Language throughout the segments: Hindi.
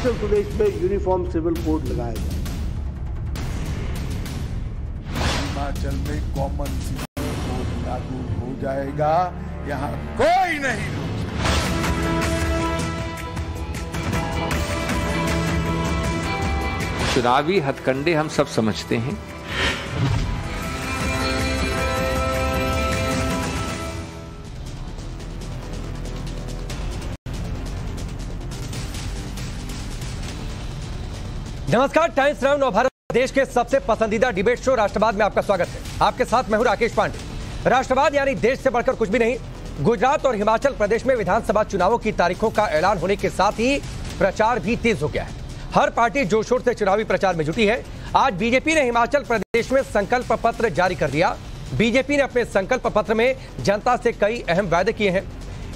हिमाचल प्रदेश में यूनिफॉर्म सिविल कोड लगाया जाए। हिमाचल में कॉमन सिविल कोड लागू हो जाएगा, यहाँ कोई नहीं रोक सकता। चुनावी हथकंडे हम सब समझते हैं। नमस्कार, टाइम्स नाउ नवभारत देश के सबसे पसंदीदा डिबेट शो राष्ट्रवाद में आपका स्वागत है। आपके साथ मैं हूं राकेश पांडे। राष्ट्रवाद यानी देश से बढ़कर कुछ भी नहीं। गुजरात और हिमाचल प्रदेश में विधानसभा चुनावों की तारीखों का ऐलान होने के साथ ही प्रचार भी तेज हो गया है। हर पार्टी जोर शोर से चुनावी प्रचार में जुटी है। आज बीजेपी ने हिमाचल प्रदेश में संकल्प पत्र जारी कर दिया। बीजेपी ने अपने संकल्प पत्र में जनता से कई अहम वायदे किए हैं।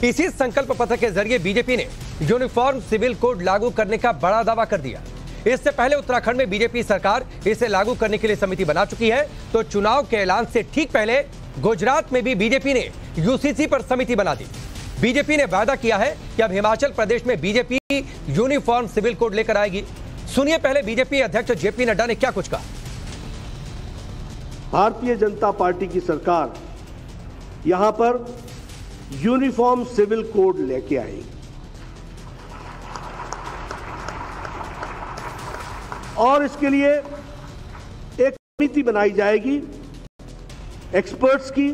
इसी संकल्प पत्र के जरिए बीजेपी ने यूनिफॉर्म सिविल कोड लागू करने का बड़ा दावा कर दिया। इससे पहले उत्तराखंड में बीजेपी सरकार इसे लागू करने के लिए समिति बना चुकी है, तो चुनाव के ऐलान से ठीक पहले गुजरात में भी बीजेपी ने यूसीसी पर समिति बना दी। बीजेपी ने वादा किया है कि अब हिमाचल प्रदेश में बीजेपी यूनिफॉर्म सिविल कोड लेकर आएगी। सुनिए पहले बीजेपी अध्यक्ष जेपी नड्डा ने क्या कुछ कहा। भारतीय जनता पार्टी की सरकार यहां पर यूनिफॉर्म सिविल कोड लेके आएगी और इसके लिए एक समिति बनाई जाएगी एक्सपर्ट्स की,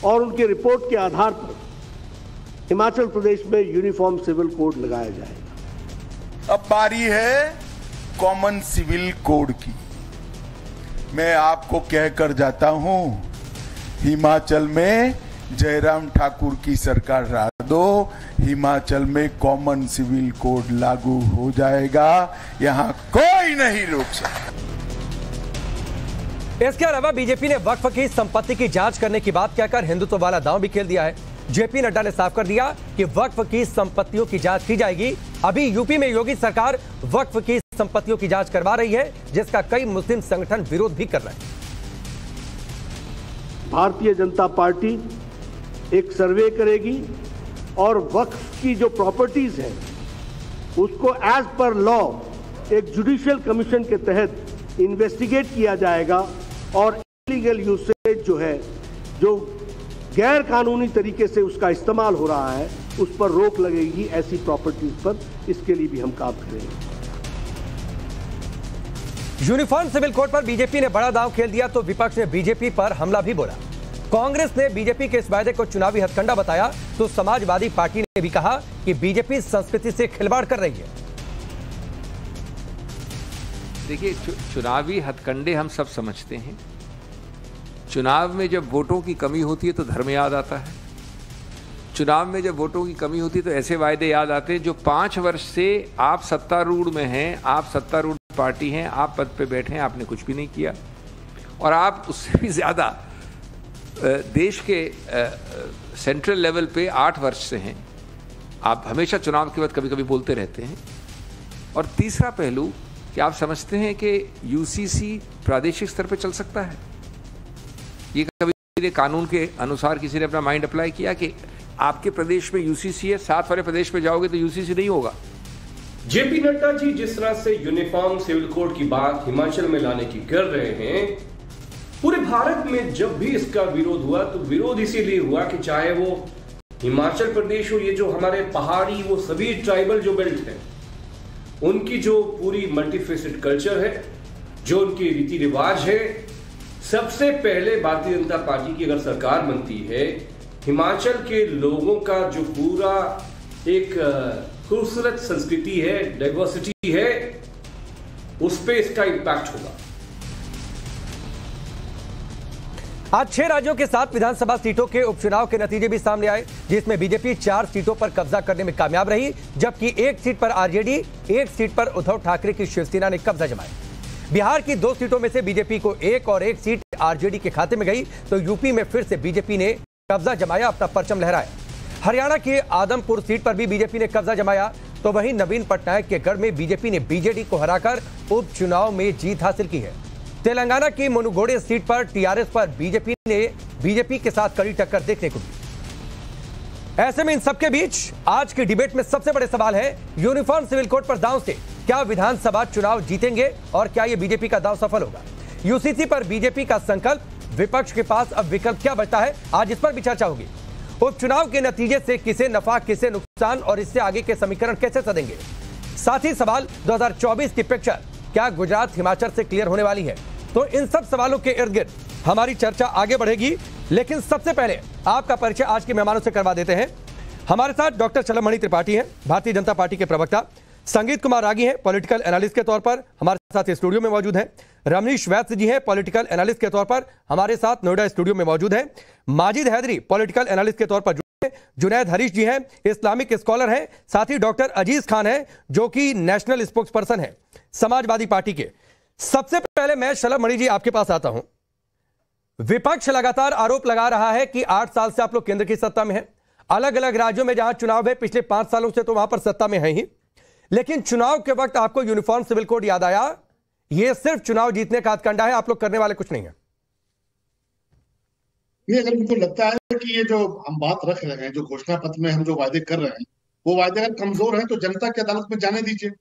और उनके रिपोर्ट के आधार पर हिमाचल प्रदेश में यूनिफॉर्म सिविल कोड लगाया जाएगा। अब बारी है कॉमन सिविल कोड की। मैं आपको कहकर जाता हूं, हिमाचल में जयराम ठाकुर की सरकार रहा दो, हिमाचल में कॉमन सिविल कोड लागू हो जाएगा, यहां कोई नहीं रोक सकता। इसके अलावा बीजेपी ने वक्फ की संपत्ति की जांच करने की बात कहकर हिंदुत्व वाला दांव भी खेल दिया है। जेपी नड्डा ने साफ कर दिया कि वक्फ की संपत्तियों की जांच की जाएगी। अभी यूपी में योगी सरकार वक्फ की संपत्तियों की जांच करवा रही है, जिसका कई मुस्लिम संगठन विरोध भी कर रहे हैं। भारतीय जनता पार्टी एक सर्वे करेगी और वक्फ की जो प्रॉपर्टीज है उसको एज पर लॉ एक जुडिशियल कमीशन के तहत इन्वेस्टिगेट किया जाएगा और इलीगल यूसेज जो है, जो गैर कानूनी तरीके से उसका इस्तेमाल हो रहा है, उस पर रोक लगेगी ऐसी प्रॉपर्टीज पर। इसके लिए भी हम काम करेंगे। यूनिफॉर्म सिविल कोड पर बीजेपी ने बड़ा दांव खेल दिया तो विपक्ष ने बीजेपी पर हमला भी बोला। कांग्रेस ने बीजेपी के इस वायदे को चुनावी हथकंडा बताया तो समाजवादी पार्टी ने भी कहा कि बीजेपी संस्कृति से खिलवाड़ कर रही है। देखिए, चुनावी हथकंडे हम सब समझते हैं। चुनाव में जब वोटों की कमी होती है तो धर्म याद आता है। चुनाव में जब वोटों की कमी होती है तो ऐसे वायदे याद आते हैं जो 5 वर्ष से आप सत्तारूढ़ में हैं, आप सत्तारूढ़ पार्टी हैं, आप पद पे बैठे हैं, आपने कुछ भी नहीं किया, और आप उससे भी ज्यादा देश के सेंट्रल लेवल पे 8 वर्ष से हैं। आप हमेशा चुनाव के बाद कभी कभी बोलते रहते हैं। और तीसरा पहलू कि आप समझते हैं कि यूसीसी प्रादेशिक स्तर पे चल सकता है। ये कभी कानून के अनुसार किसी ने अपना माइंड अप्लाई किया कि आपके प्रदेश में यूसीसी है, साथ वाले प्रदेश में जाओगे तो यूसीसी नहीं होगा। जेपी नड्डा जी जिस तरह से यूनिफॉर्म सिविल कोड की बात हिमाचल में लाने की कर रहे हैं, पूरे भारत में जब भी इसका विरोध हुआ तो विरोध इसीलिए हुआ कि चाहे वो हिमाचल प्रदेश हो, ये जो हमारे पहाड़ी वो सभी ट्राइबल जो बेल्ट हैं, उनकी जो पूरी मल्टीफेसेड कल्चर है, जो उनकी रीति रिवाज है, सबसे पहले भारतीय जनता पार्टी की अगर सरकार बनती है, हिमाचल के लोगों का जो पूरा एक खूबसूरत संस्कृति है, डाइवर्सिटी है, उस पर इसका इंपैक्ट होगा। आज 6 राज्यों के 7 विधानसभा सीटों के उपचुनाव के नतीजे भी सामने आए, जिसमें बीजेपी 4 सीटों पर कब्जा करने में कामयाब रही, जबकि 1 सीट पर आरजेडी, 1 सीट पर उद्धव ठाकरे की शिवसेना ने कब्जा जमाया। बिहार की 2 सीटों में से बीजेपी को 1 और 1 सीट आरजेडी के खाते में गई, तो यूपी में फिर से बीजेपी ने कब्जा जमाया, अपना परचम लहराया। हरियाणा की आदमपुर सीट पर भी बीजेपी ने कब्जा जमाया, तो वहीं नवीन पटनायक के गढ़ में बीजेपी ने बीजेडी को हराकर उपचुनाव में जीत हासिल की है। तेलंगाना की मुनुगोडे सीट पर टीआरएस पर बीजेपी के साथ कड़ी टक्कर देखने को मिली। ऐसे में इन सबके बीच आज की डिबेट में सबसे बड़े सवाल है यूनिफॉर्म सिविल कोड पर दांव से क्या विधानसभा चुनाव जीतेंगे और क्या यह बीजेपी का दांव सफल होगा। यूसीसी पर बीजेपी का संकल्प, विपक्ष के पास अब विकल्प क्या बचता है, आज इस पर भी चर्चा होगी। उपचुनाव के नतीजे से किसे नफा किसे नुकसान और इससे आगे के समीकरण कैसे सदेंगे। साथ ही सवाल 2024 की पिक्चर क्या गुजरात हिमाचल से क्लियर होने वाली है। तो इन सब सवालों के इर्द गिर्द हमारी चर्चा आगे बढ़ेगी, लेकिन सबसे पहले आपका परिचय आज के मेहमानों से करवा देते हैं। हमारे साथ डॉक्टर चलमणि त्रिपाठी हैं, भारतीय जनता पार्टी के प्रवक्ता। संगीत कुमार रागी हैं, पॉलिटिकल एनालिस्ट के तौर पर हमारे साथ स्टूडियो में मौजूद हैं। रमनीश वैद्य जी हैं, पॉलिटिकल एनालिस्ट के तौर पर हमारे साथ नोएडा स्टूडियो में मौजूद हैं। माजिद हैदरी पॉलिटिकल एनालिस्ट के तौर पर जुड़े हैं। जुनैद हरीश जी हैं, इस्लामिक स्कॉलर हैं। साथ ही डॉक्टर अजीज खान हैं जो कि नेशनल स्पोक्स पर्सन है समाजवादी पार्टी के। सबसे पहले मैं चलमणि जी आपके पास आता हूं। विपक्ष लगातार आरोप लगा रहा है कि 8 साल से आप लोग केंद्र की सत्ता में हैं, अलग अलग राज्यों में जहां चुनाव है पिछले 5 सालों से तो वहां पर सत्ता में है ही, लेकिन चुनाव के वक्त आपको यूनिफॉर्म सिविल कोड याद आया। यह सिर्फ चुनाव जीतने का हथकंडा है, आप लोग करने वाले कुछ नहीं है। नहीं, अगर उनको लगता है कि ये जो हम बात रख रहे हैं, जो घोषणा पत्र में हम जो वायदे कर रहे हैं, वो वायदे अगर कमजोर हैं तो जनता की अदालत में जाने दीजिए।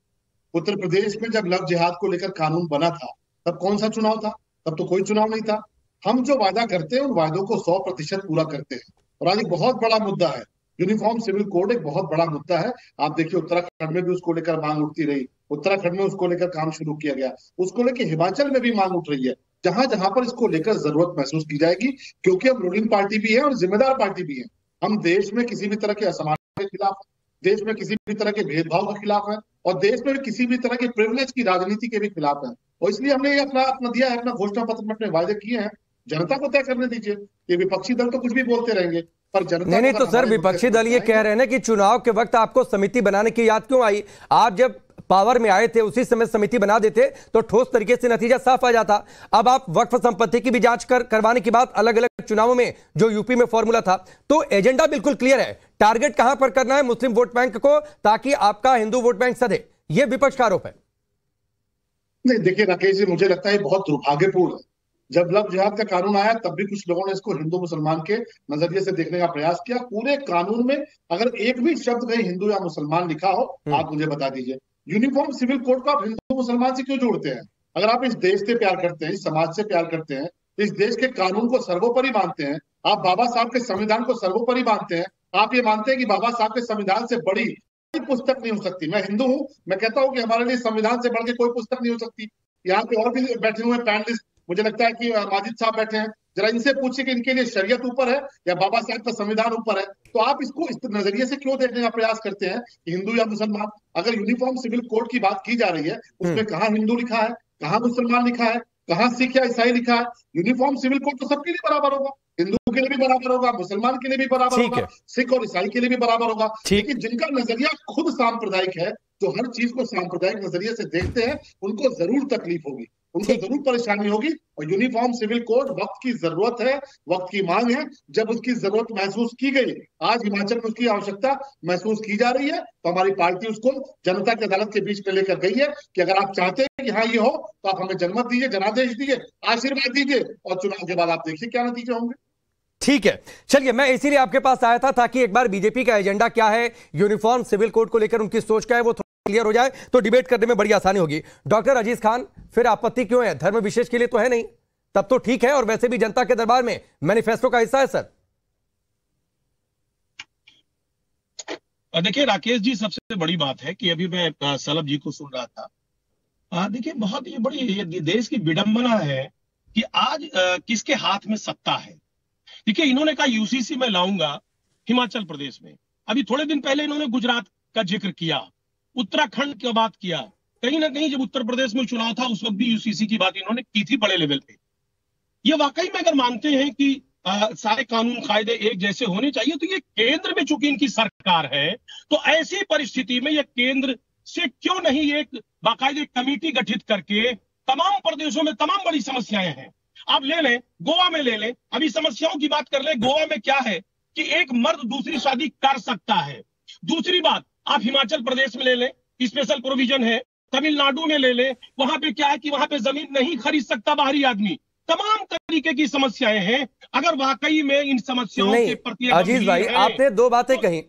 उत्तर प्रदेश में जब लव जिहाद को लेकर कानून बना था तब कौन सा चुनाव था? तब तो कोई चुनाव नहीं था। हम जो वादा करते हैं उन वादों को 100% पूरा करते हैं। और आज एक बहुत बड़ा मुद्दा है यूनिफॉर्म सिविल कोड, एक बहुत बड़ा मुद्दा है। आप देखिए उत्तराखंड में भी उसको लेकर मांग उठती रही, उत्तराखंड में उसको लेकर काम शुरू किया गया, उसको लेकर हिमाचल में भी मांग उठ रही है। जहां जहां पर इसको लेकर जरूरत महसूस की जाएगी, क्योंकि हम रूलिंग पार्टी भी है और जिम्मेदार पार्टी भी है। हम देश में किसी भी तरह के असमानता के खिलाफ, देश में किसी भी तरह के भेदभाव के खिलाफ है और देश में किसी भी तरह के प्रिविलेज की राजनीति के भी खिलाफ है। और इसलिए हमने ये अपना दिया है, अपना घोषणा पत्र में अपने वायदे किए हैं। जनता को तय करने दीजिए। ये विपक्षी दल तो कुछ भी बोलते रहेंगे, पर जनता नहीं तो सर, विपक्षी दल ये कह रहे हैं ना कि चुनाव के वक्त आपको समिति बनाने की याद क्यों आई? आप जब पावर में आए थे उसी समय समिति बना देते तो ठोस तरीके से नतीजा साफ आ जाता। अब आप वक्फ संपत्ति की भी जांच करवाने की बात अलग अलग चुनावों में जो यूपी में फॉर्मूला था, तो एजेंडा बिल्कुल क्लियर है। टारगेट कहां पर करना है? मुस्लिम वोट बैंक को, ताकि आपका हिंदू वोट बैंक सधे। यह विपक्ष का आरोप है। नहीं देखिए राकेश जी, मुझे लगता है बहुत दुर्भाग्यपूर्ण है। जब लव जिहाद का कानून आया तब भी कुछ लोगों ने इसको हिंदू मुसलमान के नजरिए से देखने का प्रयास किया। पूरे कानून में अगर एक भी शब्द कहीं हिंदू या मुसलमान लिखा हो, आप मुझे बता दीजिए। यूनिफॉर्म सिविल कोड को आप हिंदू मुसलमान से क्यों जोड़ते हैं? अगर आप इस देश से प्यार करते हैं, इस समाज से प्यार करते हैं, इस देश के कानून को सर्वोपरि मानते हैं, आप बाबा साहब के संविधान को सर्वोपरि मानते हैं, आप ये मानते हैं कि बाबा साहब के संविधान से बड़ी कोई पुस्तक नहीं हो सकती। मैं हिंदू हूं, मैं कहता हूं कि हमारे लिए संविधान से बढ़ के कोई पुस्तक नहीं हो सकती। यहाँ पे और भी बैठे हुए पैनलिस्ट, मुझे लगता है कि माजिद साहब बैठे हैं, जरा इनसे पूछिए कि इनके लिए शरीयत ऊपर है या बाबा साहब का संविधान ऊपर है। तो आप इसको इस नजरिए से क्यों देखने का प्रयास करते हैं कि हिंदू या मुसलमान? अगर यूनिफॉर्म सिविल कोड की बात की जा रही है, उसमें कहाँ हिंदू लिखा है, कहाँ मुसलमान लिखा है, कहाँ सिख या ईसाई लिखा है? यूनिफॉर्म सिविल कोड तो सबके लिए बराबर होगा, हिंदू के लिए भी बराबर होगा, मुसलमान के लिए भी बराबर होगा, सिख और ईसाई के लिए भी बराबर होगा। लेकिन जिनका नजरिया खुद सांप्रदायिक है, जो हर चीज को सांप्रदायिक नजरिए से देखते हैं, उनको जरूर तकलीफ होगी, उनको जरूर परेशानी होगी। और यूनिफॉर्म सिविल कोड वक्त की जरूरत है, वक्त की मांग है। जब उसकी जरूरत महसूस की गई, आज हिमाचल में उसकी आवश्यकता महसूस की जा रही है, तो हमारी पार्टी उसको जनता की अदालत के बीच में लेकर गई है कि अगर आप चाहते हैं कि हाँ ये हो, तो आप हमें जनमत दीजिए, जनादेश दीजिए, आशीर्वाद दीजिए, और चुनाव के बाद आप देखिए क्या नतीजे होंगे। ठीक है, चलिए, मैं इसीलिए आपके पास आया था ताकि एक बार बीजेपी का एजेंडा क्या है, यूनिफॉर्म सिविल कोड को लेकर उनकी सोच क्या है, वो क्लियर हो जाए तो डिबेट करने में बड़ी आसानी होगी। डॉक्टर अजीज खान, फिर आपत्ति क्यों है? धर्म विशेष के लिए तो है नहीं, तब तो ठीक है, और वैसे भी जनता के दरबार में मैनिफेस्टो का हिस्सा है सर। देखिए राकेश जी, सबसे बड़ी बात है कि अभी मैं सलभ जी को सुन रहा था। देखिए बहुत ये बड़ी देश की विडंबना है कि आज किसके हाथ में सत्ता है। देखिए इन्होंने कहा यूसीसी में लाऊंगा हिमाचल प्रदेश में, अभी थोड़े दिन पहले इन्होंने गुजरात का जिक्र किया, उत्तराखंड की बात किया, कहीं ना कहीं जब उत्तर प्रदेश में चुनाव था उस वक्त भी यूसीसी की बात इन्होंने की थी बड़े लेवल पे। ये वाकई में अगर मानते हैं कि सारे कानून कायदे एक जैसे होने चाहिए, तो ये केंद्र में चूंकि इनकी सरकार है, तो ऐसी परिस्थिति में ये केंद्र से क्यों नहीं एक बाकायदे कमेटी गठित करके तमाम प्रदेशों में तमाम बड़ी समस्याएं हैं, आप ले लें, गोवा में ले लें, अभी समस्याओं की बात कर लें। गोवा में क्या है कि एक मर्द दूसरी शादी कर सकता है। दूसरी बात, आप हिमाचल प्रदेश में ले लें, स्पेशल प्रोविजन है, तमिलनाडु में ले लें, वहां पे क्या है कि वहां पे जमीन नहीं खरीद सकता बाहरी आदमी, तमाम तरीके की समस्याएं हैं। अगर वाकई में इन समस्याओं के प्रति अजीज भाई, आपने दो बातें कही,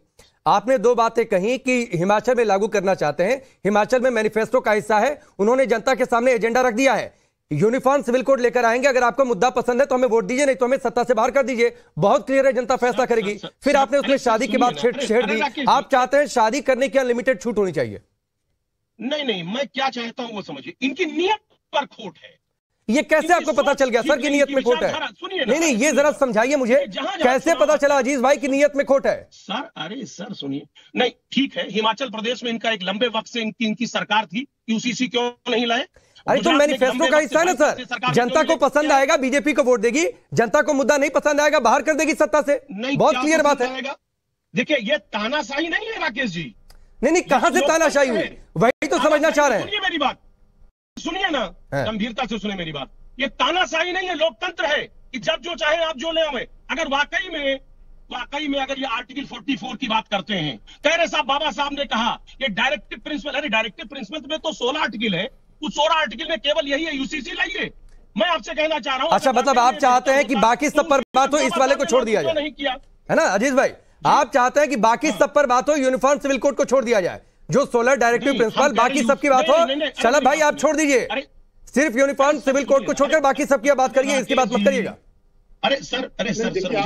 आपने दो बातें कही कि हिमाचल में लागू करना चाहते हैं, हिमाचल में मैनिफेस्टो का हिस्सा है, उन्होंने जनता के सामने एजेंडा रख दिया है, यूनिफॉर्म सिविल कोड लेकर आएंगे, अगर आपको मुद्दा पसंद है तो हमें वोट दीजिए, नहीं तो हमें सत्ता से बाहर कर दीजिए, बहुत क्लियर है, जनता फैसला करेगी। फिर आपने उसमें शादी की बात छेड़ दी, आप चाहते हैं शादी करने की अनलिमिटेड छूट होनी चाहिए। नहीं, मैं क्या चाहता हूं वो समझिए, इनकी नियत पर खोट है। ये कैसे आपको पता चल गया सर कि नियत में खोट है? नहीं, ये जरा समझाइए मुझे, कैसे पता चला अजीज भाई की नियत में खोट है? सर, अरे सर सुनिए, नहीं ठीक है, हिमाचल प्रदेश में इनका एक लंबे वक्त से इनकी सरकार थी, यूसीसी क्यों नहीं लाए? अरे तो मैनिफेस्टो का हिस्सा है ना सर, जनता को पसंद आएगा बीजेपी को वोट देगी, जनता को मुद्दा नहीं पसंद आएगा बाहर कर देगी सत्ता से, बहुत क्लियर बात है। देखिए ये तानाशाही नहीं है राकेश जी। नहीं, कहां से तानाशाही हुई, वही तो समझना चाह रहे हैं। मेरी बात सुनिए ना, गंभीरता से सुने मेरी बात, ये तानाशाही नहीं है, लोकतंत्र है कि जब जो चाहे आप जो ले आवे। अगर वाकई में अगर ये आर्टिकल 44 की बात करते हैं, कह रहे साहब बाबा साहब ने कहा ये डायरेक्टिव प्रिंसिपल, अरे डायरेक्टिव प्रिंसिपल में तो 16 आर्टिकल है, उस 16 आर्टिकल में केवल यही है यूसीसी लाइए। मैं आपसे कहना चाह रहा हूं, अच्छा मतलब आप चाहते हैं कि बाकी सब पर बात हो, इस वाले को छोड़ दिया जाए, नहीं किया है ना अजीज भाई? आप चाहते हैं कि बाकी सब पर बात हो, यूनिफॉर्म सिविल कोड को छोड़ दिया जाए, जो 16 डायरेक्टिव प्रिंसिपल, बाकी सबकी बात हो। शलभ भाई आप छोड़ दीजिए, सिर्फ यूनिफॉर्म सिविल कोड को छोड़कर बाकी सबकी बात करिए, इसकी बात मत करिएगा। अरे सर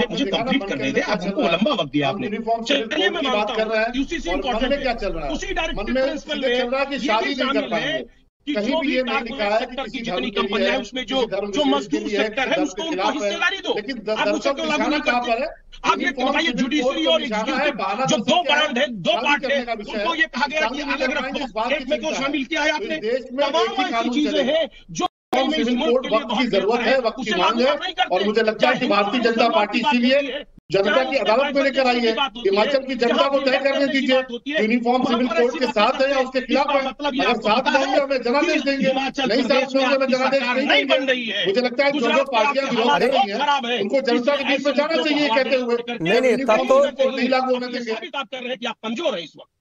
मुझे कंप्लीट करने दे, आपको लंबा वक्त दिया आपने। चलिए मैं बात कर रहा हूँ, यूसीसी इंपॉर्टेंट क्या चल रहा है, उसी डायरेक्टिव प्रिंसिपल में चल रहा है कि शादी नहीं कर पाएंगे, कि जो भी सेक्टर की जितनी कंपनियां है उसमें जो मजदूर सेक्टर है उसको उनको हिस्सेदारी दो। आप मुझसे क्यों लागू नहीं करते? आप ये बताइए, जुडिशरी और एग्जीक्यूटिव जो दो ब्रांड है, दो पार्ट है, उनको ये कहा गया कि अलग रखो, एक में क्यों शामिल किया है आपने? तमाम ऐसी चीजें हैं जो सिविल कोड वक्त की जरूरत है, वक्त की मांग है, और मुझे लगता है कि भारतीय जनता पार्टी इसीलिए जनता की अदालत में लेकर आई है। हिमाचल की जनता को तय करने दीजिए, यूनिफॉर्म सिविल कोड के साथ है या उसके खिलाफ है। अगर साथ होंगे हमें जनादेश देंगे, नहीं साथ होंगे हमें जनादेश नहीं देंगे। मुझे लगता है जो पार्टियां विरोध कर रही है उनको जनता के बीच में जाना चाहिए कहते हुए, नहीं तब तो नहीं लागू होने देंगे। आप कर रहे हैं कि आप कमजोर है इस वक्त।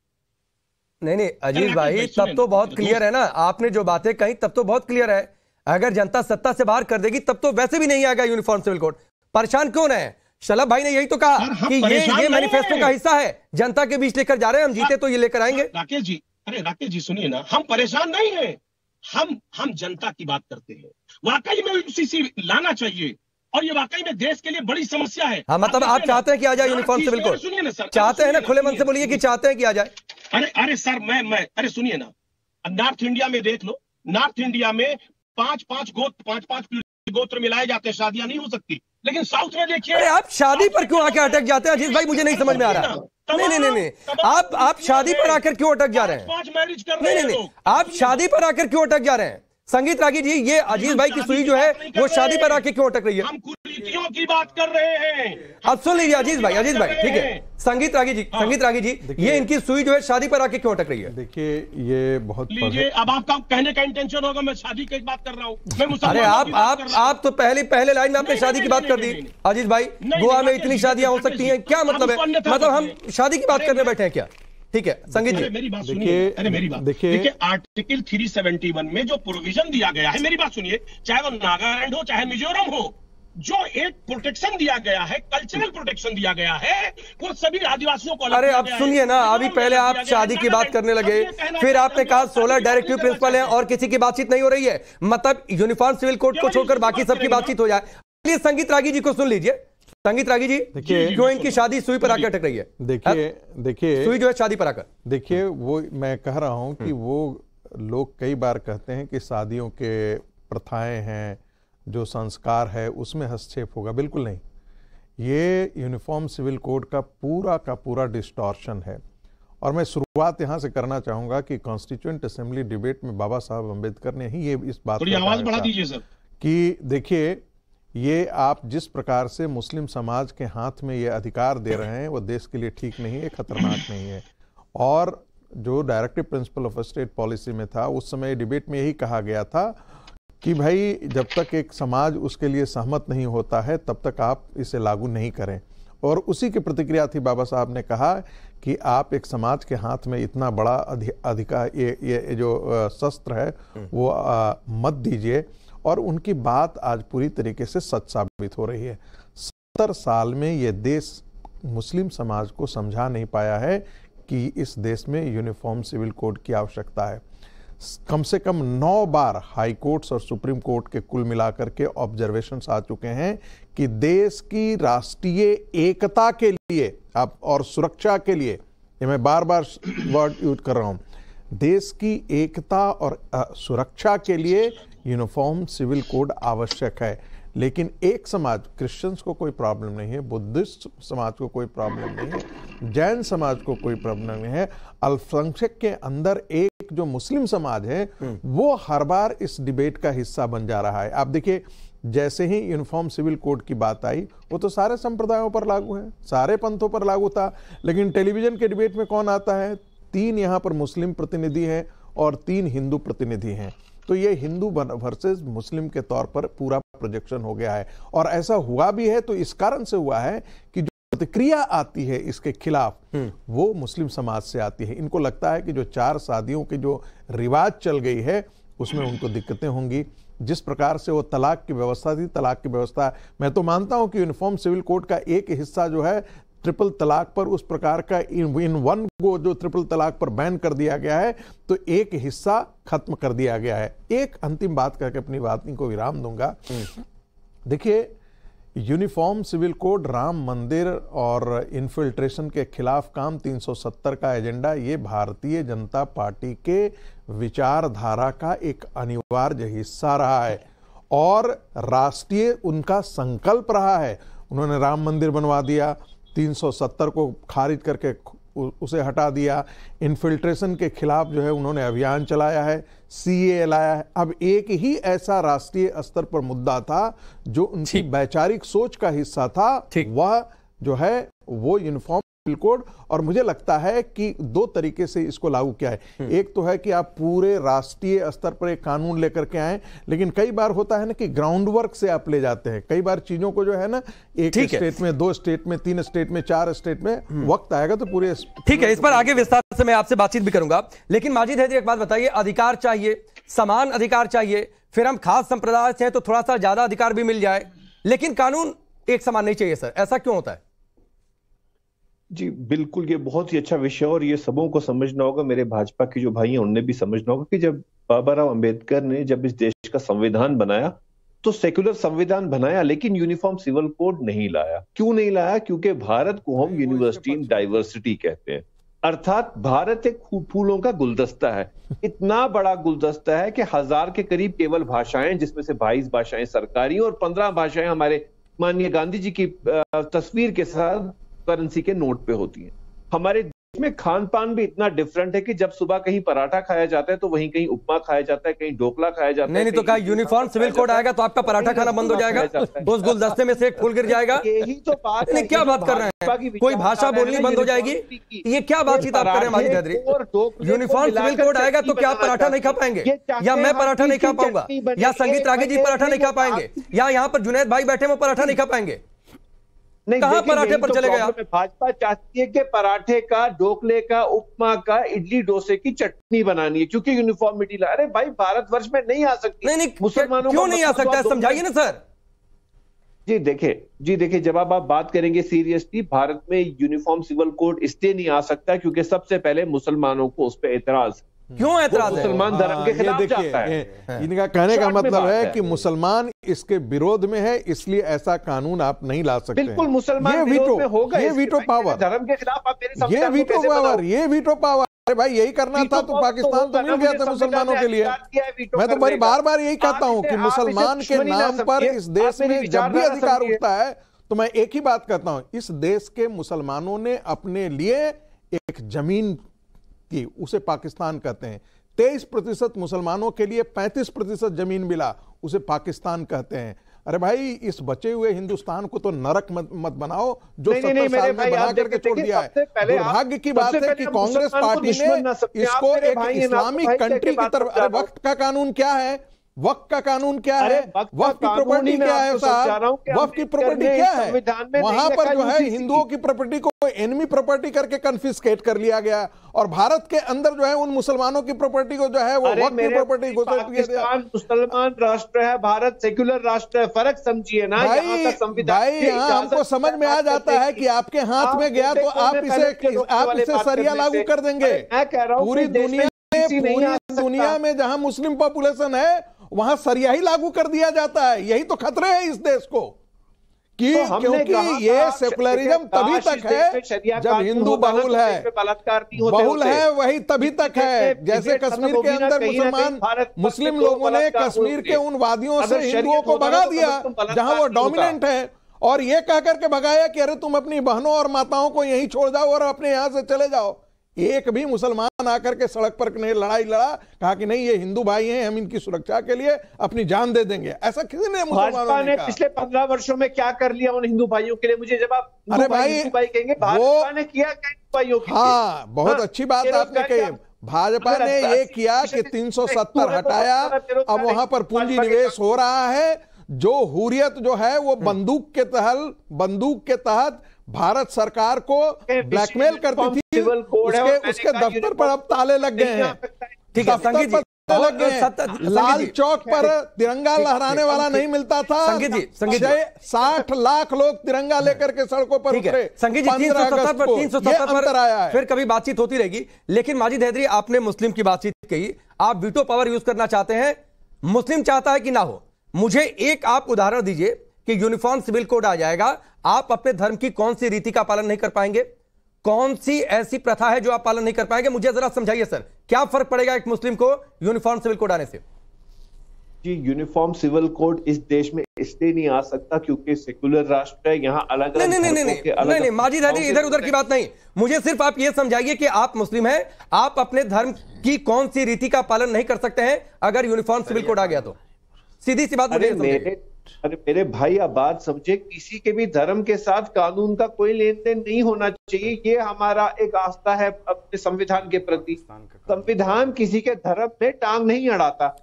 नहीं अजीज भाई, तब तो बहुत क्लियर है ना, आपने जो बातें कही तब तो बहुत क्लियर है। अगर जनता सत्ता से बाहर कर देगी तब तो वैसे भी नहीं आएगा यूनिफॉर्म सिविल कोड, परेशान क्यों रहे? शलभ भाई ने यही तो कहा कि ये मैनिफेस्टो का हिस्सा है, जनता के बीच लेकर जा रहे हैं, हम जीते तो ये लेकर आएंगे। राकेश जी, अरे राकेश जी सुनिए ना, हम परेशान नहीं है, हम जनता की बात करते हैं। वाकई में यूसीसी लाना चाहिए और ये वाकई में देश के लिए बड़ी समस्या है। हाँ मतलब आप चाहते हैं कि आ जाए यूनिफॉर्म सिविल कोड? सुनिए ना सर, चाहते हैं ना, खुले मन से बोलिए कि चाहते हैं कि आ जाए। अरे सर मैं अरे सुनिए ना, नॉर्थ इंडिया में देख लो, नॉर्थ इंडिया में पांच गोत्र मिलाए जाते हैं, शादियां नहीं हो सकती, लेकिन साउथ में देखिए। अरे आप शादी पर क्यों आके अटक जाते हैं अजीज भाई, मुझे नहीं समझ में आ रहा। नहीं आप शादी पर आकर क्यों अटक जा रहे हैं? 5 मैरिज कर रहे हैं। नहीं आप शादी पर आकर क्यों अटक जा रहे हैं? संगीत रागी जी, ये अजीज भाई की सुई जो है वो शादी पर आके क्यों अटक रही है? हम कुरीतियों की बात कर रहे हैं। अब सुन लीजिए अजीज भाई, ठीक है, संगीत रागी जी, ये इनकी सुई जो है शादी पर आके क्यों अटक रही है? देखिए ये बहुत लीजिए, अब आपका कहने का इंटेंशन होगा मैं शादी की बात कर रहा हूँ। अरे आप तो पहले लाइन में आपने शादी की बात कर दी अजीज भाई। गोवा में इतनी शादियां हो सकती हैं, क्या मतलब है? मतलब हम शादी की बात करने बैठे हैं क्या? ठीक है संगीत जी, मेरी बात सुनिए। देखिए आर्टिकल 371 में जो प्रोविजन दिया गया है, मेरी बात सुनिए, चाहे वो नागालैंड हो चाहे मिजोरम हो, जो एक प्रोटेक्शन दिया गया है, कल्चरल प्रोटेक्शन दिया गया है, वो सभी आदिवासियों को। अरे अब सुनिए ना, अभी पहले आप शादी की बात करने लगे, फिर आपने कहा 16 डायरेक्टिव प्रिंसिपल हैं और किसी की बातचीत नहीं हो रही है, मतलब यूनिफॉर्म सिविल कोड को छोड़कर बाकी सबकी बातचीत हो जाए। प्लीज संगीत रागी जी को सुन लीजिए। संगीत रागी जी, क्यों इनकी शादी सुई पर आकर अटक रही है? देखिए सुई जो है शादी पर आकर, देखिए वो मैं कह रहा हूं कि वो लोग कई बार कहते हैं कि शादियों के प्रथाएं हैं, जो संस्कार है उसमें हस्तक्षेप होगा। बिल्कुल नहीं, ये यूनिफॉर्म सिविल कोड का पूरा डिस्टॉर्शन है। और मैं शुरुआत यहां से करना चाहूंगा कि कॉन्स्टिट्यूएंट असेंबली डिबेट में बाबा साहब अम्बेडकर ने ही ये इस बात थोड़ी आवाज बढ़ा दीजिए सर, कि देखिए ये आप जिस प्रकार से मुस्लिम समाज के हाथ में ये अधिकार दे रहे हैं वो देश के लिए ठीक नहीं है, खतरनाक नहीं है। और जो directive principle of state policy में था, उस समय डिबेट में यही कहा गया था कि भाई जब तक एक समाज उसके लिए सहमत नहीं होता है तब तक आप इसे लागू नहीं करें। और उसी की प्रतिक्रिया थी। बाबा साहब ने कहा कि आप एक समाज के हाथ में इतना बड़ा अधिकार, ये जो शस्त्र है वो मत दीजिए। और उनकी बात आज पूरी तरीके से सच साबित हो रही है। 70 साल में ये देश मुस्लिम समाज को समझा नहीं पाया है कि इस देश में यूनिफॉर्म सिविल कोड की आवश्यकता है। कम से कम 9 बार हाई कोर्ट्स और सुप्रीम कोर्ट के कुल मिलाकर के ऑब्जर्वेशंस आ चुके हैं कि देश की राष्ट्रीय एकता के लिए अब और सुरक्षा के लिए, ये मैं बार बार वर्ड यूज कर रहा हूं, देश की एकता और सुरक्षा के लिए यूनिफॉर्म सिविल कोड आवश्यक है। लेकिन एक समाज, क्रिश्चियंस को कोई प्रॉब्लम नहीं है, बुद्धिस्ट समाज को कोई प्रॉब्लम नहीं है, जैन समाज को कोई प्रॉब्लम नहीं है, अल्पसंख्यक के अंदर एक जो मुस्लिम समाज है वो हर बार इस डिबेट का हिस्सा बन जा रहा है। आप देखिए, जैसे ही यूनिफॉर्म सिविल कोड की बात आई वो तो सारे संप्रदायों पर लागू है, सारे पंथों पर लागू था। लेकिन टेलीविजन के डिबेट में कौन आता है? 3 यहाँ पर मुस्लिम प्रतिनिधि हैं और 3 हिंदू प्रतिनिधि हैं। तो ये हिंदू वर्सेस मुस्लिम के तौर पर पूरा प्रोजेक्शन हो गया है। और ऐसा हुआ भी है तो इस कारण से हुआ है कि जो प्रतिक्रिया आती है इसके खिलाफ वो मुस्लिम समाज से आती है। इनको लगता है कि जो 4 शादियों की जो रिवाज चल गई है उसमें उनको दिक्कतें होंगी। जिस प्रकार से वो तलाक की व्यवस्था थी, तलाक की व्यवस्था, मैं तो मानता हूं कि यूनिफॉर्म सिविल कोड का एक हिस्सा जो है ट्रिपल तलाक पर, उस प्रकार का इन वन गो जो ट्रिपल तलाक पर बैन कर दिया गया है, तो एक हिस्सा खत्म कर दिया गया है। एक अंतिम बात करके अपनी बात को विराम दूंगा। देखिए, यूनिफॉर्म सिविल कोड, राम मंदिर और इन्फिल्ट्रेशन के खिलाफ काम, 370 का एजेंडा, ये भारतीय जनता पार्टी के विचारधारा का एक अनिवार्य हिस्सा रहा है और राष्ट्रीय उनका संकल्प रहा है। उन्होंने राम मंदिर बनवा दिया, 370 को खारिज करके उसे हटा दिया, इन्फिल्ट्रेशन के खिलाफ जो है उन्होंने अभियान चलाया है, सीए लाया है। अब एक ही ऐसा राष्ट्रीय स्तर पर मुद्दा था जो उनकी वैचारिक सोच का हिस्सा था, वह जो है वो यूनिफॉर्म सिविल कोड। और मुझे लगता है कि 2 तरीके से इसको लागू किया है। एक तो है कि आप पूरे राष्ट्रीय स्तर पर एक कानून लेकर के आए, लेकिन कई बार होता है ना कि ग्राउंड वर्क से आप ले जाते हैं। कई बार चीजों को जो है ना, एक स्टेट में, 2 स्टेट में, 3 स्टेट में, 4 स्टेट में, वक्त आएगा तो पूरे। ठीक है, इस पर आगे विस्तार से मैं आपसे बातचीत भी करूंगा। लेकिन माजिद हैदरी, एक बात बताइए, अधिकार चाहिए, समान अधिकार चाहिए, फिर हम खास संप्रदाय से हैं तो थोड़ा सा ज्यादा अधिकार भी मिल जाए, लेकिन कानून एक समान नहीं चाहिए सर, ऐसा क्यों होता है? जी बिल्कुल, ये बहुत ही अच्छा विषय और ये सबों को समझना होगा। मेरे भाजपा के जो भाई हैं उन्हें भी समझना होगा कि जब बाबा राव अंबेडकर ने जब इस देश का संविधान बनाया तो सेक्युलर संविधान बनाया, लेकिन यूनिफॉर्म सिविल कोड नहीं लाया। क्यों नहीं लाया? क्योंकि भारत को हम यूनिवर्सिटी इन डाइवर्सिटी कहते हैं, अर्थात भारत एक फूलों का गुलदस्ता है। इतना बड़ा गुलदस्ता है कि 1000 के करीब केवल भाषाएं, जिसमें से 22 भाषाएं सरकारी और 15 भाषाएं हमारे माननीय गांधी जी की तस्वीर के साथ करेंसी के नोट पे होती है। हमारे देश में खान पान भी इतना डिफरेंट है कि जब सुबह कहीं पराठा खाया जाता है तो वहीं कहीं उपमा खाया जाता है, कहीं ढोकला खाया जाता है। नहीं तो क्या यूनिफॉर्म सिविल कोड आएगा तो आपका पराठा खाना बंद हो जाएगा, उस गुलदस्ते में से एक फूल गिर जाएगा? यही तो बात है। क्या बात कर रहे हैं? कोई भाषा बोलनी बंद हो जाएगी? ये क्या बातचीत आप कर रहे हैं Majid Haidari? Uniform civil code आएगा तो क्या आप पराठा नहीं खा पाएंगे, या मैं पराठा नहीं खा पाऊंगा, या संगीत रागी जी पराठा नहीं खा पाएंगे, या यहाँ पर जुनैद भाई बैठे वो पराठा नहीं खा पाएंगे? कहां पराठे पर चले गए आप? भाजपा चाहती है कि पराठे का, ढोकले का, उपमा का, इडली डोसे की चटनी बनानी है क्योंकि यूनिफॉर्मिटी ला। अरे भाई, भारतवर्ष में नहीं आ सकती। नहीं, मुसलमानों क्यों नहीं आ सकता, समझाइए ना सर। जी देखिए, जब आप बात करेंगे सीरियसली, भारत में यूनिफॉर्म सिविल कोड इसलिए नहीं आ सकता क्योंकि सबसे पहले मुसलमानों को उस पर एतराज। क्यों एतराज है? मुसलमान धर्म के खिलाफ जाता है। इनका कहने का मतलब है कि मुसलमान इसके विरोध में है, इसलिए ऐसा कानून आप नहीं ला सकते। बिल्कुल, मुसलमान विरोध में होगा। ये वीटो पावर, धर्म के खिलाफ आप मेरे ये वीटो पावर, ये वीटो पावर। अरे भाई, यही करना था तो पाकिस्तान तो मिल गया था मुसलमानों के लिए। मैं तो बड़ी बार यही कहता हूं कि मुसलमान के नाम पर इस देश में जब भी अधिकार उठता है तो मैं एक ही बात कहता हूं, इस देश के मुसलमानों ने अपने लिए एक जमीन की, उसे पाकिस्तान कहते हैं। 23% मुसलमानों के लिए 35% जमीन मिला, उसे पाकिस्तान कहते हैं। अरे भाई, इस बचे हुए हिंदुस्तान को तो नरक मत बनाओ जो 70 साल में बना करके छोड़ दिया है। दुर्भाग्य की बात है कि कांग्रेस पार्टी ने इसको एक इस्लामिक कंट्री की तरफ, अरे वक्त का कानून क्या है, वक्फ का कानून क्या है, वक्फ की प्रॉपर्टी क्या है साहब, वक्फ की प्रॉपर्टी क्या है? वहां पर जो है हिंदुओं की प्रॉपर्टी को एनिमी प्रॉपर्टी करके कन्फिस्केट कर लिया गया, और भारत के अंदर जो है उन मुसलमानों की प्रॉपर्टी को जो है वो वक्फ की प्रॉपर्टी घोषित किया गया। मुसलमान राष्ट्र है, भारत सेक्युलर राष्ट्र है, फर्क समझिए ना। भाई यहाँ हमको समझ में आ जाता है कि आपके हाथ में गया तो आप इसे सरिया लागू कर देंगे। पूरी दुनिया में जहां मुस्लिम पॉपुलेशन है वहां सरिया ही लागू कर दिया जाता है। यही तो खतरे हैं इस देश को कि क्योंकि ये सेकुलरिज्म तभी तक है जब हिंदू बहुल है, वही तभी तक है। जैसे कश्मीर के अंदर मुस्लिम लोगों ने कश्मीर के उन वादियों से हिंदुओं को भगा दिया जहां वो डोमिनेंट है, और ये कह करके भगाया कि अरे तुम अपनी बहनों और माताओं को यहीं छोड़ जाओ और अपने यहां से चले जाओ। एक भी मुसलमान आकर के सड़क पर लड़ाई लड़ा, कहा कि नहीं ये हिंदू भाई हैं, हम इनकी सुरक्षा के लिए अपनी जान दे देंगे, ऐसा किसी ने मुसलमानों ने कहा। पिछले 15 वर्षों में क्या कर लिया उन हिंदू भाइयों के लिए? मुझे जब आप अरे भाई कहेंगे भाजपा ने किया क्या हिंदू भाइयों के लिए? हाँ, बहुत अच्छी बात आपने कही। भाजपा ने ये किया कि 370 हटाया, अब वहां पर पूंजी निवेश हो रहा है। जो हुर्रियत जो है वो बंदूक के तहत भारत सरकार को ब्लैकमेल करती थी, उसके दफ्तर पर अब ताले लग गए हैं। ठीक है संगीत जी, लग गए हैं। लाल चौक पर तिरंगा लहराने वाला नहीं मिलता था। संगीत जी 60 लाख लोग तिरंगा लेकर के सड़कों पर उतरे। संगीत जी 370 पर आया है। फिर कभी बातचीत होती रहेगी, लेकिन माजिद हैदरी आपने मुस्लिम की बातचीत कही, आप वीटो पावर यूज करना चाहते हैं, मुस्लिम चाहता है कि ना हो। मुझे एक आप उदाहरण दीजिए कि यूनिफॉर्म सिविल कोड आ जाएगा, आप अपने धर्म की कौन सी रीति का पालन नहीं कर पाएंगे? कौन सी ऐसी प्रथा है जो आप पालन नहीं कर पाएंगे? मुझे जरा समझाइए सर, क्या फर्क पड़ेगा एक मुस्लिम को यूनिफॉर्म सिविल कोड आने से? जी, यूनिफॉर्म सिविल कोड इस देश में इसलिए नहीं आ सकता क्योंकि सेकुलर राष्ट्र है, यहाँ अलग अलग नहीं माजिद हैदरी इधर उधर की बात नहीं, मुझे सिर्फ आप ये समझाइए कि आप मुस्लिम हैं, आप अपने धर्म की कौन सी रीति का पालन नहीं कर सकते हैं अगर यूनिफॉर्म सिविल कोड आ गया तो? सीधी सी बात मुझे अरे मेरे भाई, आप बात समझे, किसी के भी धर्म के साथ कानून का कोई लेन देन नहीं होना चाहिए। ये हमारा एक आस्था है अपने संविधान के प्रति। संविधान किसी के धर्म में टांग नहीं अड़ाता।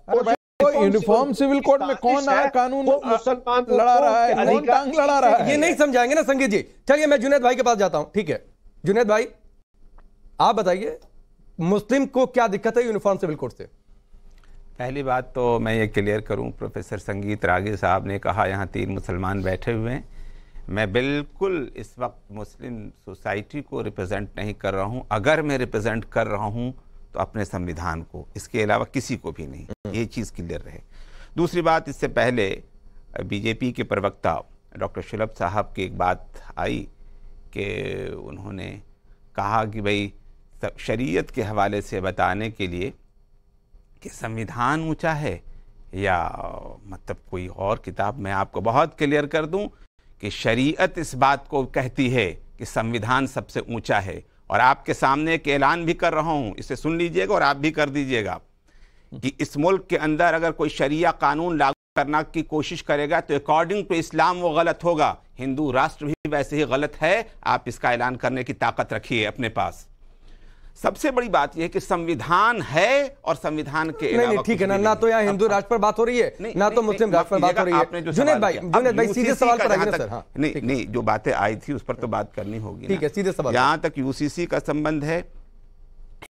यूनिफॉर्म सिविल कोड में कौन है कानून मुसलमान लड़ा रहा है, कौन टांग लड़ा रहा है? ये नहीं समझाएंगे ना संगीत जी। चलिए मैं जुनैद भाई के पास जाता हूं। ठीक है जुनैद भाई, आप बताइए मुस्लिम को क्या दिक्कत है यूनिफॉर्म सिविल कोड से? पहली बात तो मैं ये क्लियर करूं, प्रोफेसर संगीत रागे साहब ने कहा यहाँ 3 मुसलमान बैठे हुए हैं। मैं बिल्कुल इस वक्त मुस्लिम सोसाइटी को रिप्रेजेंट नहीं कर रहा हूँ। अगर मैं रिप्रेजेंट कर रहा हूँ तो अपने संविधान को, इसके अलावा किसी को भी नहीं। ये चीज़ क्लियर रहे। दूसरी बात, इससे पहले बीजेपी के प्रवक्ता डॉक्टर शुलभ साहब की एक बात आई कि उन्होंने कहा कि भाई शरीयत के हवाले से बताने के लिए कि संविधान ऊंचा है या मतलब कोई और किताब, मैं आपको बहुत क्लियर कर दूं कि शरीयत इस बात को कहती है कि संविधान सबसे ऊंचा है। और आपके सामने एक ऐलान भी कर रहा हूं, इसे सुन लीजिएगा और आप भी कर दीजिएगा कि इस मुल्क के अंदर अगर कोई शरिया कानून लागू करना की कोशिश करेगा तो अकॉर्डिंग टू इस्लाम वो गलत होगा। हिंदू राष्ट्र भी वैसे ही गलत है। आप इसका ऐलान करने की ताकत रखिए अपने पास। सबसे बड़ी बात यह है कि संविधान है और संविधान के नहीं ठीक है ना तो यहाँ हिंदू राष्ट्र पर बात हो रही है ना तो मुस्लिम राष्ट्र पर बात हो रही है। जुनैद भाई सीधे सवाल पर आइए सर। नहीं जो बातें आई थी उस पर तो बात करनी होगी। ठीक है सीधे सवाल। जहां तक यूसीसी का संबंध है,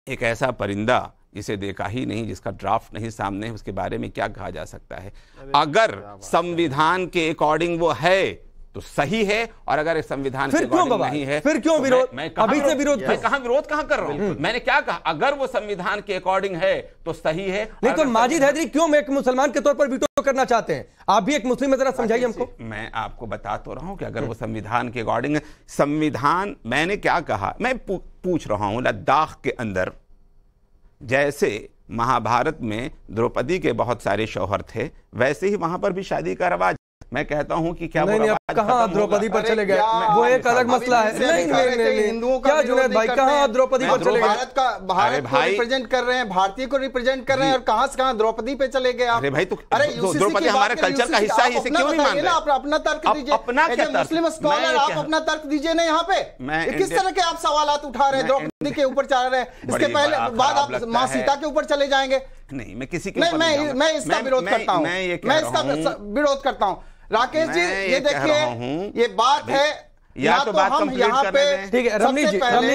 एक ऐसा परिंदा जिसे देखा ही नहीं, जिसका ड्राफ्ट नहीं सामने, उसके बारे में क्या कहा जा सकता है? अगर संविधान के अकॉर्डिंग वो है तो सही है, और अगर संविधान फिर क्यों नहीं है फिर क्यों विरोध? अभी से विरोध कहां कर रहा हूं? मैंने क्या कहा? अगर वो संविधान के अकॉर्डिंग है तो सही है। नहीं तो माजिद हैदरी क्यों एक मुसलमान के तौर पर वीटो करना चाहते हैं? आप भी एक मुस्लिम में जरा समझाइए हमको। मैं आपको बता तो रहा हूं कि अगर वो संविधान के अकॉर्डिंग, संविधान, मैंने क्या कहा, मैं पूछ रहा हूं, लद्दाख के अंदर जैसे महाभारत में द्रौपदी के बहुत सारे शौहर थे, वैसे ही वहां पर भी शादी का रवाज। मैं कहता हूं कि क्या कहाँ द्रौपदी पर चले गए, वो एक अलग मसला है। नहीं, क्या जुनैद भाई, कहाँ द्रौपदी पर चले गए? भारत को रिप्रेजेंट कर रहे हैं, भारतीय को रिप्रेजेंट कर रहे हैं, और कहाँ से कहाँ द्रौपदी पे चले गए आप? अरे भाई, तो द्रौपदी हमारे कल्चर का हिस्सा है, इसे क्यों नहीं मान रहे? आप अपना तर्क दीजिए, मुस्लिम स्कॉलर, आप अपना तर्क दीजिए ना यहाँ पे। किस तरह के आप सवालात उठा रहे हैं, द्रौपदी के ऊपर चल रहे हैं, इसके पहले बाद आप माँ सीता के ऊपर चले जाएंगे? नहीं, मैं किसी के मैं इसका विरोध करता हूँ, मैं इसका विरोध करता हूँ। राकेश जी, ये देखिए, ये बात है, या तो हम यहाँ पे, ठीक है रमनीश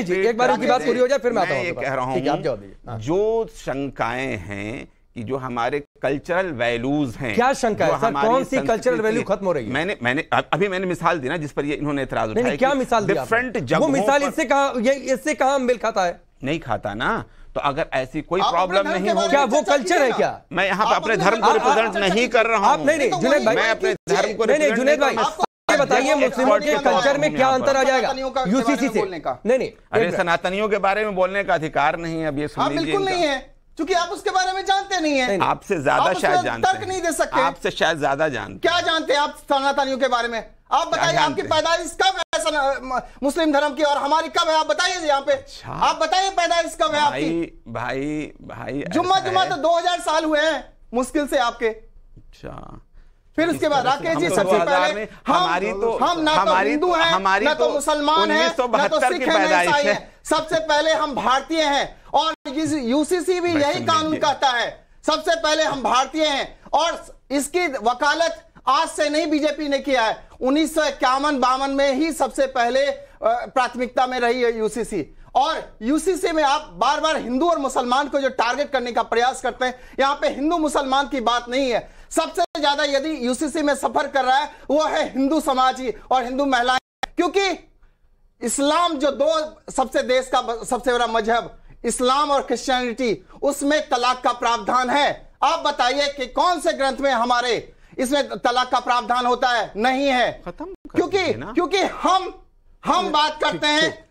जी, एक बार उनकी बात पूरी हो जाए फिर मैं आता हूँ। ये कह रहा हूँ, जो शंकाएं हैं कि जो हमारे कल्चरल वैल्यूज हैं, क्या शंका है सर, कौन सी कल्चरल वैल्यू खत्म हो रही है? मैंने मिसाल दी ना, जिस पर ये इन्होंने एतराज उठाया। क्या मिसाल दी? वो मिसाल इससे कहाँ मिल खाता है? नहीं खाता ना, तो अगर ऐसी कोई प्रॉब्लम नहीं हो, क्या वो कल्चर है क्या? मैं यहाँ पे अपने धर्म को रिप्रेजेंट नहीं कर रहा हूँ। आप नहीं जुनैद भाई, मैं अपने धर्म को नहीं जुनैद भाई, ये बताइए मुस्लिमों के कल्चर में क्या अंतर आ जाएगा यूसीसी से? नहीं, अरे सनातनियों के बारे में बोलने का अधिकार नहीं है, अब ये सुन लीजिए। बिल्कुल नहीं है, क्योंकि आप उसके बारे में जानते नहीं है। आपसे ज्यादा शायद जानते हैं, तर्क नहीं दे सकते, आपसे शायद ज्यादा जानते। क्या जानते हैं आप सनातनियों के बारे में? आप बताइए, आपकी पैदाइश कब है मुस्लिम धर्म की, और हमारी कब है? आप बताइए यहाँ पे, आप बताइए पैदाइश कब है आपकी? भाई जुम्मा तो 2000 साल हुए हैं मुश्किल से आपके। अच्छा, फिर उसके बाद राकेश जी, सबसे पहले हम ना तो हिंदू हैं, ना तो मुसलमान हैं, ना तो सिख हैं, ना ईसाई हैं। सबसे पहले हम भारतीय हैं, और यूसीसी भी यही कानून कहता है, सबसे पहले हम भारतीय हैं। और इसकी वकालत आज से नहीं बीजेपी ने किया है, 1951-52 में ही सबसे पहले प्राथमिकता में रही है यूसीसी। और यूसीसी में आप बार बार हिंदू और मुसलमान को जो टारगेट करने का प्रयास करते हैं, यहां पे हिंदू मुसलमान की बात नहीं है। सबसे ज्यादा यदि यूसीसी में सफर कर रहा है वो है हिंदू समाज ही और हिंदू महिलाएं, क्योंकि इस्लाम जो दो सबसे देश का सबसे बड़ा मजहब, इस्लाम और क्रिश्चियनिटी, उसमें तलाक का प्रावधान है। आप बताइए कि कौन से ग्रंथ में हमारे इसमें तलाक का प्रावधान होता है? नहीं है, क्योंकि हम बात करते हैं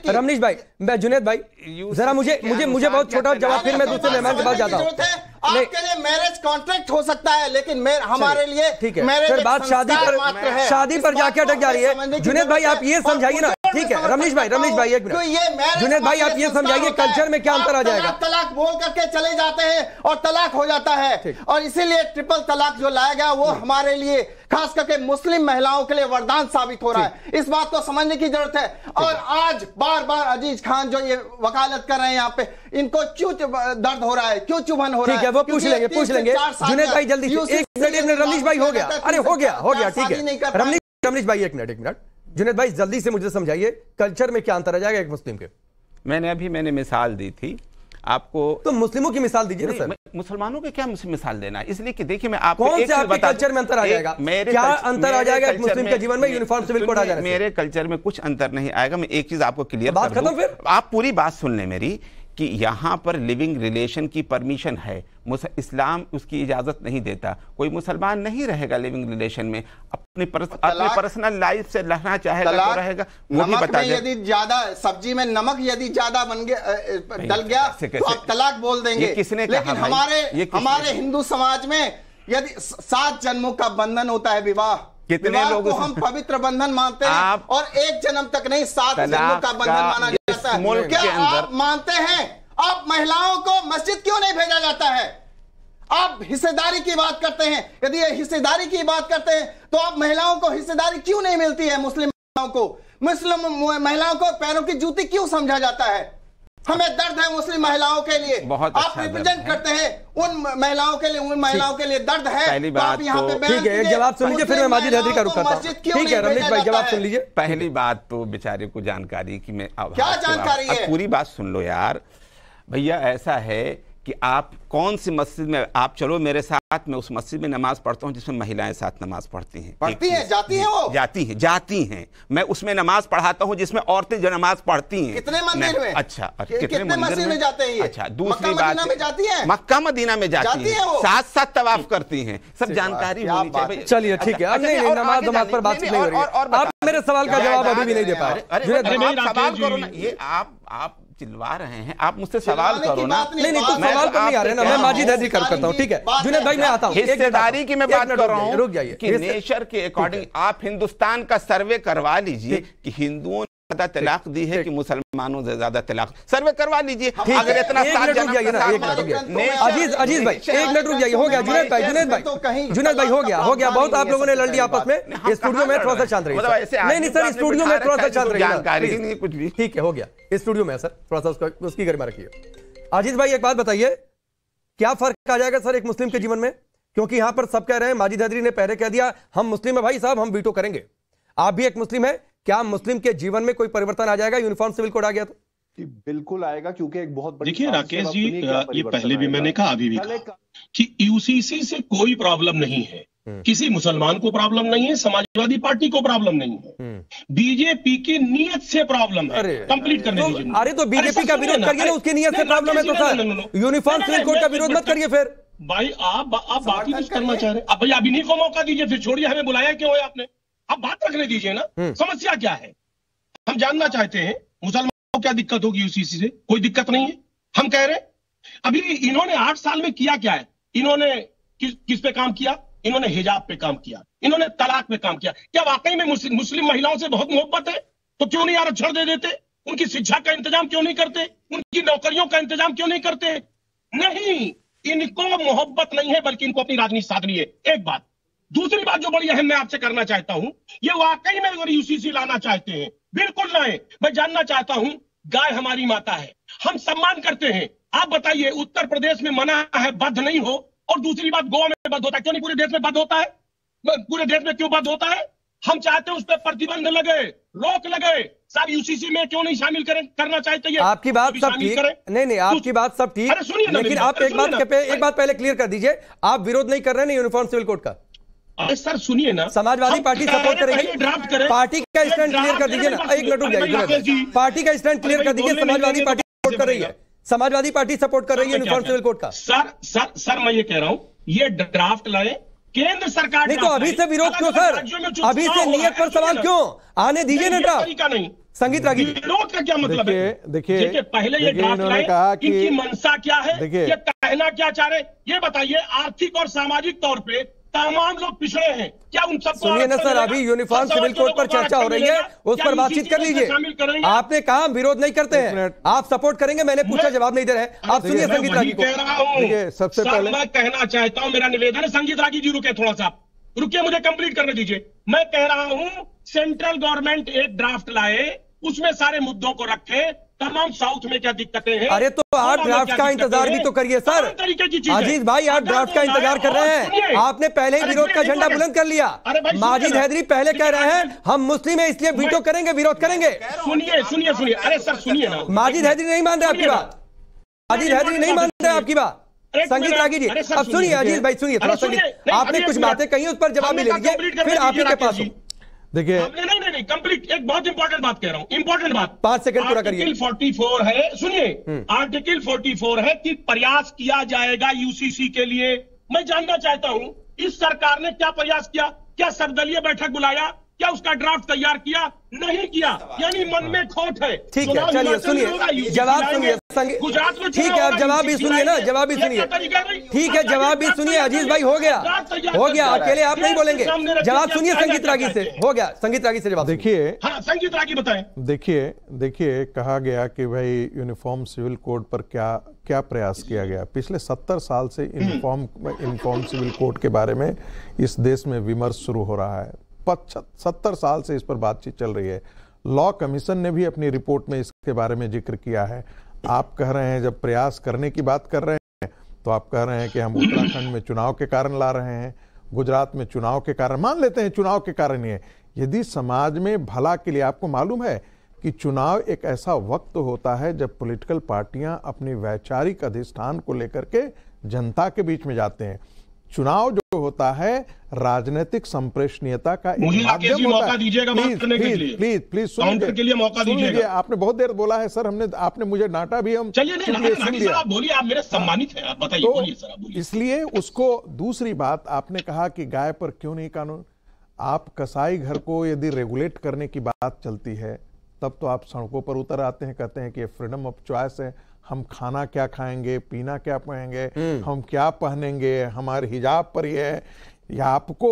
रमनीश भाई, मैं जुनैद भाई, जरा मुझे बहुत छोटा जवाब, फिर मैं दूसरे मेहमान के पास जाता हूँ। आपके लिए मैरिज कॉन्ट्रैक्ट हो सकता है, लेकिन हमारे लिए ठीक है, फिर बात शादी पर जाके अटक जा रही है। जुनैद भाई आप ये समझाइए ना, ठीक है रमनीश भाई एक मिनट, जुनैद भाई आप ये समझाइए कल्चर में क्या अंतर आ जाएगा? तलाक बोल करके चले जाते हैं और तलाक हो जाता है, और इसीलिए ट्रिपल तलाक जो लाया गया वो हमारे लिए, खास करके मुस्लिम महिलाओं के लिए वरदान साबित हो रहा है। इस बात को समझने की जरूरत है। और आज बार बार अजीज खान जो ये वकालत कर रहे हैं यहाँ पे, इनको क्यों दर्द हो रहा है, क्यों चुभन हो रहा है? वो पूछ लेंगे। जुनैद भाई जल्दी से, एक मिनट रमनीश भाई, हो गया, अरे हो गया ठीक है। रमनीश भाई एक मिनट, जुनैद भाई जल्दी से मुझे समझाइए कल्चर में क्या अंतर आ जाएगा एक मुस्लिम के? मैंने मिसाल दी थी आपको, तो मुस्लिमों की मिसाल दीजिए ना सर। मुसलमानों के क्या मिसाल देना है? इसलिए कि देखिए मैं आपको कौन से आपके कल्चर में अंतर आ जाएगा? क्या अंतर आ जाएगा एक मुस्लिम के जीवन में यूनिफॉर्म सिविल कोड आ जाएगा? मेरे कल्चर में कुछ अंतर नहीं आएगा। मैं एक चीज आपको क्लियर बात खत्म, फिर आप पूरी बात सुन लें मेरी, कि यहां पर लिविंग रिलेशन की परमिशन है, इस्लाम उसकी इजाजत नहीं देता। कोई मुसलमान नहीं रहेगा लिविंग रिलेशन में, अपनी पर्सनल लाइफ से रहना चाहेगा तो रहेगा। वो भी बता दें, यदि ज्यादा सब्जी में नमक यदि ज्यादा डल गया तो आप तलाक बोल देंगे। किसने लेकिन हमारे हिंदू समाज में यदि 7 जन्मों का बंधन होता है, विवाह, कितने लोग हम पवित्र बंधन मानते हैं, और 1 जन्म तक नहीं 7 जन्मों का बंधन माना जाता है। क्या आप मानते हैं आप महिलाओं को मस्जिद क्यों नहीं भेजा जाता है? आप हिस्सेदारी की बात करते हैं, यदि हिस्सेदारी की बात करते हैं तो आप महिलाओं को हिस्सेदारी क्यों नहीं मिलती है? मुस्लिम महिलाओं को पैरों की जूती क्यों समझा जाता है? हमें दर्द है मुस्लिम महिलाओं के लिए, आप रिप्रेजेंट करते हैं उन महिलाओं के लिए, उन महिलाओं के लिए दर्द है। पहली बात तो ठीक है, जवाब सुन लीजिए, फिर मैं माजिद हैदरी का रुख करता हूं। ठीक है रमनीश भाई जवाब सुन लीजिए। पहली बात तो बेचारे को जानकारी कि मैं क्या जानकारी है? पूरी बात सुन लो यार भैया। ऐसा है कि आप कौन सी मस्जिद में, आप चलो मेरे साथ, मैं उस मस्जिद में नमाज पढ़ता हूं जिसमें महिलाएं साथ नमाज पढ़ती हैं। जाती हैं। मैं उसमें नमाज पढ़ाता हूं जिसमें औरतें जो नमाज पढ़ती हैं। कितने मंदिर में? अच्छा, कितने मस्जिद में जाते हैं? अच्छा, दूसरी बात, मक्का मदीना में जाती हैं, साथ तवाफ करती हैं। सब जानकारी होनी चाहिए। चलिए ठीक है, नमाज पर बात नहीं हो रही है। आप मेरे सवाल का जवाब अभी भी नहीं दे पा रहे। सवाल करो ना, ये आप चिल्ला रहे हैं, आप मुझसे सवाल करो ना। नहीं तो सवाल पर नहीं आ रहे ना, मैं माजिद हैदरी करता हूँ, ठीक है जुनैद भाई मैं आता हूँ। हिस्सेदारी की मैं बात कर रहा हूँ, रुक जाइए कि नेचर के अकॉर्डिंग आप हिंदुस्तान का सर्वे करवा लीजिए कि हिंदुओं ज्यादा तलाक दी है कि मुसलमानों से ज्यादा तलाक, सर्वे करवा लीजिए। अगर इतना अजीज भाई 1 मिनट रुक जाइए, हो गया जुनैद भाई हो गया बहुत आप लोगों ने लड़ लिया आपस में। स्टूडियो में थोड़ा सा शांत रहिए। नहीं सर, स्टूडियो में थोड़ा सा शांत रहिए, कुछ भी ठीक है, हो गया स्टूडियो में सर, थोड़ा सा उसकी गरिमा रखिए। अजीज भाई एक बात बताइए, क्या फर्क आ जाएगा सर एक मुस्लिम के जीवन में? क्योंकि यहां पर सब कह रहे हैं, माजिद हैदरी ने पहले कह दिया हम मुस्लिम है भाई साहब, हम वीटो करेंगे। आप भी एक मुस्लिम है, क्या मुस्लिम के जीवन में कोई परिवर्तन आ जाएगा यूनिफॉर्म सिविल कोड आ गया तो? बिल्कुल आएगा, क्योंकि एक बहुत बड़ी, देखिए राकेश जी, ये पहले भी मैंने कहा, अभी भी कहा कि यूसीसी से कोई प्रॉब्लम नहीं है, किसी मुसलमान को प्रॉब्लम नहीं है, समाजवादी पार्टी को प्रॉब्लम नहीं है, बीजेपी की नीयत से प्रॉब्लम है। कंप्लीट करने दीजिए। अरे तो बीजेपी का विरोध करिए ना, उसकी नीयत से प्रॉब्लम है तो सर यूनिफॉर्म सिविल कोड का विरोध मत करिए फिर। भाई आप बात ही कुछ करना चाह रहे हैं, अब भाई आप इन्हीं को मौका दीजिए, फिर छोड़िए हमें बुलाया क्यों है आपने, आप बात रखने दीजिए ना। समस्या क्या है हम जानना चाहते हैं, मुसलमानों को क्या दिक्कत होगी यूसीसी से? कोई दिक्कत नहीं है। हम कह रहे हैं अभी इन्होंने 8 साल में किया क्या है, इन्होंने किस पे काम किया? इन्होंने हिजाब पे काम किया, इन्होंने तलाक पे काम किया। क्या वाकई में मुस्लिम महिलाओं से बहुत मोहब्बत है? तो क्यों नहीं आरक्षण दे देते? उनकी शिक्षा का इंतजाम क्यों नहीं करते? उनकी नौकरियों का इंतजाम क्यों नहीं करते? नहीं, इनको मोहब्बत नहीं है, बल्कि इनको अपनी राजनीति साधनी है। एक बात। दूसरी बात जो बड़ी अहम मैं आपसे करना चाहता हूं, ये वाकई में अगर यूसीसी लाना चाहते हैं बिल्कुल लाए। मैं जानना चाहता हूं, गाय हमारी माता है, हम सम्मान करते हैं। आप बताइए उत्तर प्रदेश में मना है बद्ध नहीं हो, और दूसरी बात गोवा में बद्ध होता है, क्यों नहीं पूरे देश में बद्ध होता है? पूरे देश में क्यों बद्ध होता है? हम चाहते हैं उस पर प्रतिबंध लगे, रोक लगे। साहब यूसीसी में क्यों नहीं शामिल करना चाहते? आपकी बात सब ठीक, नहीं आपकी बात सब ठीक, लेकिन आप एक बात पहले क्लियर कर दीजिए, आप विरोध नहीं कर रहे हैं यूनिफॉर्म सिविल कोड का? अरे सर सुनिए ना, समाजवादी पार्टी सपोर्ट करेगी, पार्टी का स्टैंड क्लियर कर दीजिए ना। एक मिनट रुक जाइए, पार्टी का स्टैंड क्लियर कर दीजिए। समाजवादी पार्टी सपोर्ट कर रही है, समाजवादी पार्टी सपोर्ट कर रही है यूनिफॉर्म सिविल कोड का। सर मैं ये कह रहा हूं, ये ड्राफ्ट लाए केंद्र सरकार। नहीं तो अभी से विरोध क्यों सर? अभी से नियत पर सवाल क्यों? आने दीजिए ना ड्राफ्ट। नहीं संगीत रागी, विरोध का क्या मतलब है? देखिए पहले ये ड्राफ्ट लाए, इनकी मंशा क्या है, ये कहना क्या चाह रहे, ये बताइए। आर्थिक और सामाजिक तौर पे तमाम लोग पिछड़े हैं, क्या उन सबको? सुनिए ना सर, अभी यूनिफॉर्म सिविल कोड पर चर्चा हो रही है, उस पर बातचीत कर लीजिए। आपने कहा हम विरोध नहीं करते हैं, आप सपोर्ट करेंगे, मैंने पूछा जवाब नहीं दे रहे हैं। आप सुनिए संगीत रागी को। सबसे पहले मैं कहना चाहता हूं, मेरा निवेदन है। संगीत रागी जी रुके, थोड़ा सा रुकिए, मुझे कंप्लीट करने दीजिए। मैं कह रहा हूं सेंट्रल गवर्नमेंट एक ड्राफ्ट लाए, उसमें सारे मुद्दों को रखे, तमाम साउथ में क्या दिक्कतें हैं। अरे तो आप ड्राफ्ट का इंतजार भी तो करिए सर। अजीज भाई आप ड्राफ्ट का इंतजार कर रहे हैं, आपने पहले ही विरोध का झंडा बुलंद कर लिया। माजिद हैदरी पहले कह रहे हैं हम मुस्लिम है इसलिए वीटो करेंगे, विरोध करेंगे। सुनिए, अरे सर सुनिए ना, माजिद हैदरी नहीं मान रहे आपकी बात, माजिद हैदरी नहीं मान रहे आपकी बात। संगीत रागी जी अब सुनिए, अजीज भाई सुनिए थोड़ा संगीत, आपने कुछ बातें कही उस पर जवाब भी ले लीजिए, फिर आप ही के पास हो। देखिए नहीं कंप्लीट, एक बहुत इंपॉर्टेंट बात कह रहा हूं, इंपॉर्टेंट बात। 5 सेकंड पूरा करिए। आर्टिकल 44 है, सुनिए, आर्टिकल 44 है कि प्रयास किया जाएगा यूसीसी के लिए। मैं जानना चाहता हूं इस सरकार ने क्या प्रयास किया? क्या सर्वदलीय बैठक बुलाया? क्या उसका ड्राफ्ट तैयार किया? नहीं किया, यानी मन में खोट है। ठीक है, चलिए सुनिए, जवाब सुनिए। गुजरात में ठीक है, अब जवाब भी सुनिए ना, जवाब भी सुनिए। ठीक है, जवाब भी सुनिए। अजीज भाई हो गया, अकेले आप नहीं बोलेंगे, जवाब सुनिए संगीत रागी से। हो गया, संगीत रागी से जवाब। देखिए, हाँ संगीत रागी बताएं। देखिए कहा गया कि भाई यूनिफॉर्म सिविल कोड पर क्या प्रयास किया गया। पिछले 70 साल से यूनिफॉर्म सिविल कोड के बारे में इस देश में विमर्श शुरू हो रहा है। 70 साल से इस पर बातचीत चल रही है। लॉ कमीशन ने भी अपनी रिपोर्ट में इसके बारे में जिक्र किया है। आप कह रहे हैं, जब प्रयास करने की बात कर रहे हैं तो आप कह रहे हैं कि हम उत्तराखंड में चुनाव के कारण ला रहे हैं, गुजरात में चुनाव के कारण, मान लेते हैं चुनाव के कारण ही है। यदि समाज में भला के लिए, आपको मालूम है कि चुनाव एक ऐसा वक्त होता है जब पॉलिटिकल पार्टियां अपनी वैचारिक अधिष्ठान को लेकर के जनता के बीच में जाते हैं। चुनाव जो होता है राजनीतिक संप्रेषणीयता का एक माध्यम होता है। प्लीज सुनिए, आपने बहुत देर बोला है सर, आपने मुझे डांटा भी, हम चलिए आप बोलिए, आप मेरे सम्मानित हैं, आप बताइए, बोलिए सर, आप बोलिए। इसलिए उसको, दूसरी बात आपने कहा कि गाय पर क्यों नहीं कानून। आप कसाई घर को यदि रेगुलेट करने की बात चलती है तब तो आप सड़कों पर उतर आते हैं, कहते हैं कि फ्रीडम ऑफ चॉइस है, हम खाना क्या खाएंगे, पीना क्या पाएंगे, हम क्या पहनेंगे, हमारे हिजाब पर ये है। या आपको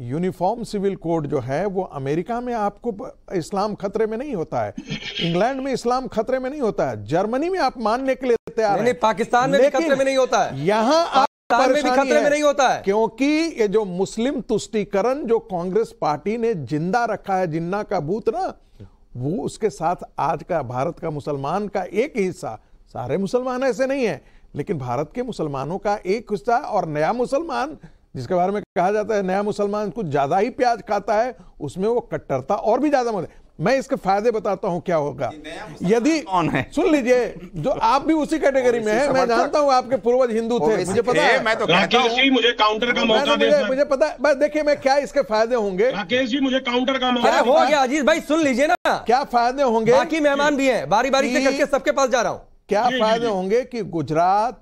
यूनिफॉर्म सिविल कोड जो है वो अमेरिका में आपको इस्लाम खतरे में नहीं होता है, इंग्लैंड में इस्लाम खतरे में नहीं होता है, जर्मनी में आप मानने के लिए तैयार हैं, पाकिस्तान में भी खतरे में नहीं होता है, यहाँ में भी खतरे में नहीं होता है, क्योंकि ये जो मुस्लिम तुष्टीकरण जो कांग्रेस पार्टी ने जिंदा रखा है, जिन्ना का बूथ ना, वो उसके साथ आज का भारत का मुसलमान का एक हिस्सा, सारे मुसलमान ऐसे नहीं है लेकिन भारत के मुसलमानों का एक हिस्सा और नया मुसलमान जिसके बारे में कहा जाता है नया मुसलमान कुछ ज्यादा ही प्याज खाता है, उसमें वो कट्टरता और भी ज्यादा मत। मैं इसके फायदे बताता हूं क्या होगा यदि, सुन लीजिए, जो आप भी उसी कैटेगरी में हैं, मैं जानता हूं आपके पूर्वज हिंदू थे, मुझे पता है, मैं तो राकेश जी मुझे काउंटर का मौका दे, मुझे पता है, बस देखिए मैं क्या इसके फायदे होंगे। राकेश जी मुझे काउंटर का मौका हो गया, अजीज भाई सुन लीजिए ना, क्या फायदे होंगे, बाकी मेहमान भी हैं, बारी बारी से करके सबके पास जा रहा हूं। क्या फायदे होंगे कि गुजरात,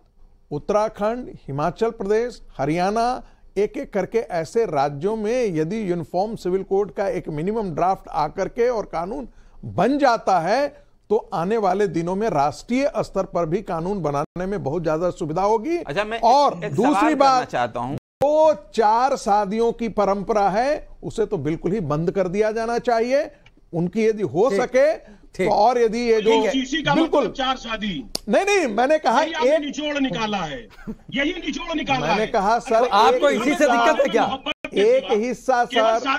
उत्तराखंड, हिमाचल प्रदेश, हरियाणा, एक एक करके ऐसे राज्यों में यदि यूनिफॉर्म सिविल कोड का एक मिनिमम ड्राफ्ट आकर के और कानून बन जाता है तो आने वाले दिनों में राष्ट्रीय स्तर पर भी कानून बनाने में बहुत ज्यादा सुविधा होगी। अच्छा, मैं और दूसरी बात चाहता हूं, वो 4 शादियों की परंपरा है उसे तो बिल्कुल ही बंद कर दिया जाना चाहिए, उनकी यदि हो सके तो, और यदि ये जो बिल्कुल 4 शादी नहीं मैंने कहा एक निचोड़ निकाला है, यही निचोड़ निकाला है, मैंने कहा सर आपको इसी से दिक्कत है क्या, एक हिस्सा सर,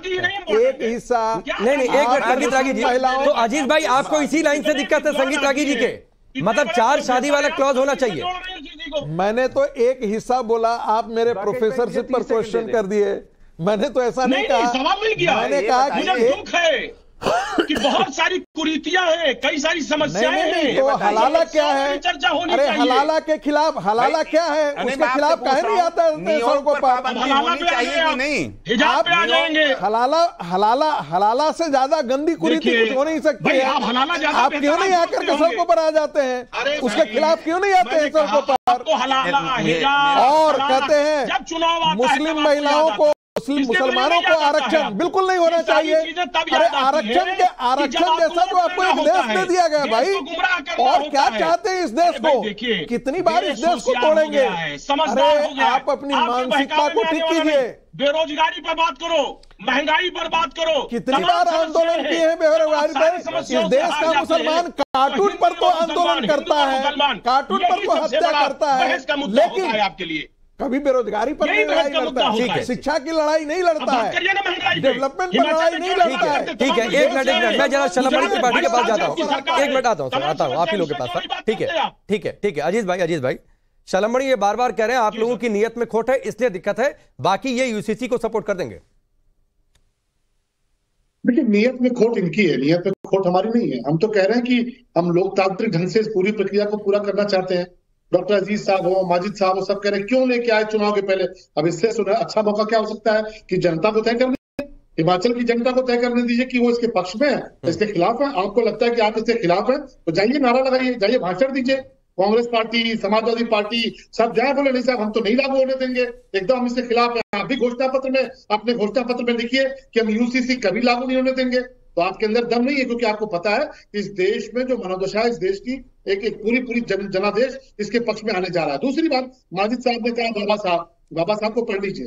एक हिस्सा नहीं एक मिनट संगीत रागी जी, तो अजीज भाई आपको इसी लाइन से दिक्कत है संगीत रागी जी के, मतलब 4 शादी वाला क्लॉज होना चाहिए। मैंने तो एक हिस्सा बोला, आप मेरे प्रोफेसरशिप पर क्वेश्चन कर दिए, मैंने तो ऐसा नहीं कहा, मैंने कहा कि कि बहुत सारी कुरीतियां हैं, कई सारी समस्याएं हैं, तो हलाला क्या है, चर्चा होनी अरे चाहिए। हलाला के खिलाफ, हलाला क्या है, उसके खिलाफ कहे नहीं आता सड़कों पर, हलाला से ज्यादा गंदी कुरीति कुछ हो नहीं सकती है, आप क्यों नहीं आकर के सड़कों पर आ जाते हैं, उसके खिलाफ क्यों नहीं आते हैं सड़कों पर, और कहते हैं मुस्लिम महिलाओं को, मुसलमानों को आरक्षण बिल्कुल नहीं होना चाहिए। अरे आरक्षण जैसा तो आपको एक देश दे दिया गया भाई, और क्या चाहते हैं इस देश को, कितनी बार इस देश को तोड़ेंगे। अरे आप अपनी मानसिकता को ठीक कीजिए, बेरोजगारी पर बात करो, महंगाई पर बात करो, कितनी बार आंदोलन किए हैं बेरोजगारी पर। इस देश का मुसलमान कार्टून पर तो आंदोलन करता है, कार्टून पर तो हत्या करता है, लेकिन आपके लिए कभी बेरोजगारी पर नहीं लड़ाई लड़ता है, शिक्षा की लड़ाई नहीं लड़ता है, डेवलपमेंट पर लड़ाई नहीं लड़ता है। ठीक है, एक मिनट मैं जरा शलमणी त्रिपाठी के पास जाता हूँ, एक मिनट आता हूँ आप ही लोगों के पास। ठीक है अजीज भाई शलमणी ये बार बार कह रहे हैं आप लोगों की नीयत में खोट है इसलिए दिक्कत है, बाकी ये यूसीसी को सपोर्ट कर देंगे। देखिए नियत में खोट इनकी है, नियत में खोट हमारी नहीं है। हम तो कह रहे हैं कि हम लोकतांत्रिक ढंग से इस पूरी प्रक्रिया को पूरा करना चाहते हैं। डॉक्टर अजीज साहब हो, माजिद साहब हो, सब कह रहे हैं क्यों लेके आए चुनाव के पहले। अब इससे सुना अच्छा मौका क्या हो सकता है कि जनता को तय करने, हिमाचल की जनता को तय करने दीजिए कि वो इसके पक्ष में है, इसके खिलाफ है। आपको लगता है कि आप इसके खिलाफ है तो जाइए नारा लगाइए, जाइए भाषण दीजिए। कांग्रेस पार्टी, समाजवादी पार्टी सब जाए बोले नहीं साहब हम तो नहीं लागू होने देंगे, एकदम हम इसके खिलाफ है। आप भी घोषणा पत्र में, अपने घोषणा पत्र में लिखिए कि हम यूसीसी कभी लागू नहीं होने देंगे। तो आपके अंदर दम नहीं है, क्योंकि आपको पता है कि इस देश में जो मनोदशा है, इस देश की एक पूरी जनादेश इसके पक्ष में आने जा रहा है। दूसरी बात, माजिद साहब ने कहा बाबा साहब को पढ़ लीजिए।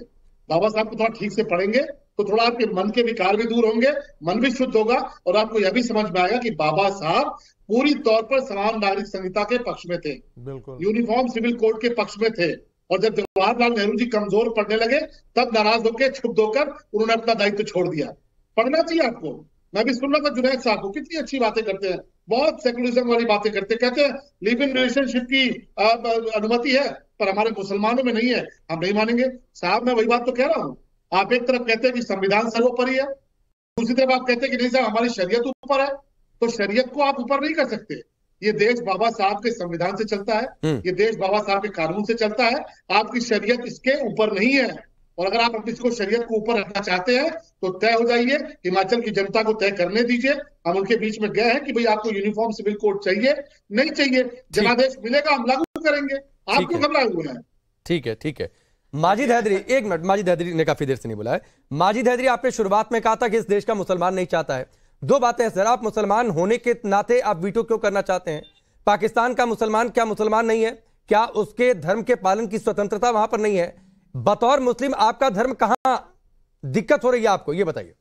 बाबा साहब को थोड़ा ठीक से पढ़ेंगे तो थोड़ा आपके मन के विकार भी दूर होंगे, मन भी शुद्ध होगा, और आपको यह भी समझ में आएगा कि बाबा साहब पूरी तौर पर समान नागरिक संहिता के पक्ष में थे, यूनिफॉर्म सिविल कोड के पक्ष में थे। और जब जवाहरलाल नेहरू जी कमजोर पड़ने लगे तब नाराज होकर क्षुब्ध होकर उन्होंने अपना दायित्व छोड़ दिया। पढ़ना चाहिए आपको। मैं भी सुन रहा था जुनैद साहब को, कितनी अच्छी बातें करते हैं, बहुत सेकुलरिज्म वाली बातें करते, कहते हैं लिव इन रिलेशनशिप की अनुमति है पर हमारे मुसलमानों में नहीं है, हम नहीं मानेंगे। साहब मैं वही बात तो कह रहा हूँ, आप एक तरफ कहते हैं कि संविधान सर्वोपरि है, दूसरी तरफ आप कहते हैं कि नहीं साहब हमारी शरीयत ऊपर है। तो शरीयत को आप ऊपर नहीं कर सकते। ये देश बाबा साहब के संविधान से चलता है, ये देश बाबा साहब के कानून से चलता है। आपकी शरीयत इसके ऊपर नहीं है, और अगर आप इसको शरीयत को ऊपर रखना चाहते हैं तो तय हो जाइए, हिमाचल की जनता को तय करने दीजिए। हम उनके बीच में गए हैं कि भाई आपको यूनिफॉर्म सिविल कोड चाहिए नहीं चाहिए, जनादेश मिलेगा हम लागू करेंगे, आपको घबराए हुए हैं। ठीक है माजिद हैदरी, एक मिनट, माजिद हैदरी ने काफी देर से नहीं बोला है। माजिद हैदरी, आपने शुरुआत में कहा था कि इस देश का मुसलमान नहीं चाहता है, दो बातें हैं सर, आप मुसलमान होने के नाते आप वीटो क्यों करना चाहते हैं? पाकिस्तान का मुसलमान क्या मुसलमान नहीं है? क्या उसके धर्म के पालन की स्वतंत्रता वहां पर नहीं है? बतौर मुस्लिम आपका धर्म कहां दिक्कत हो रही है आपको, ये बताइए।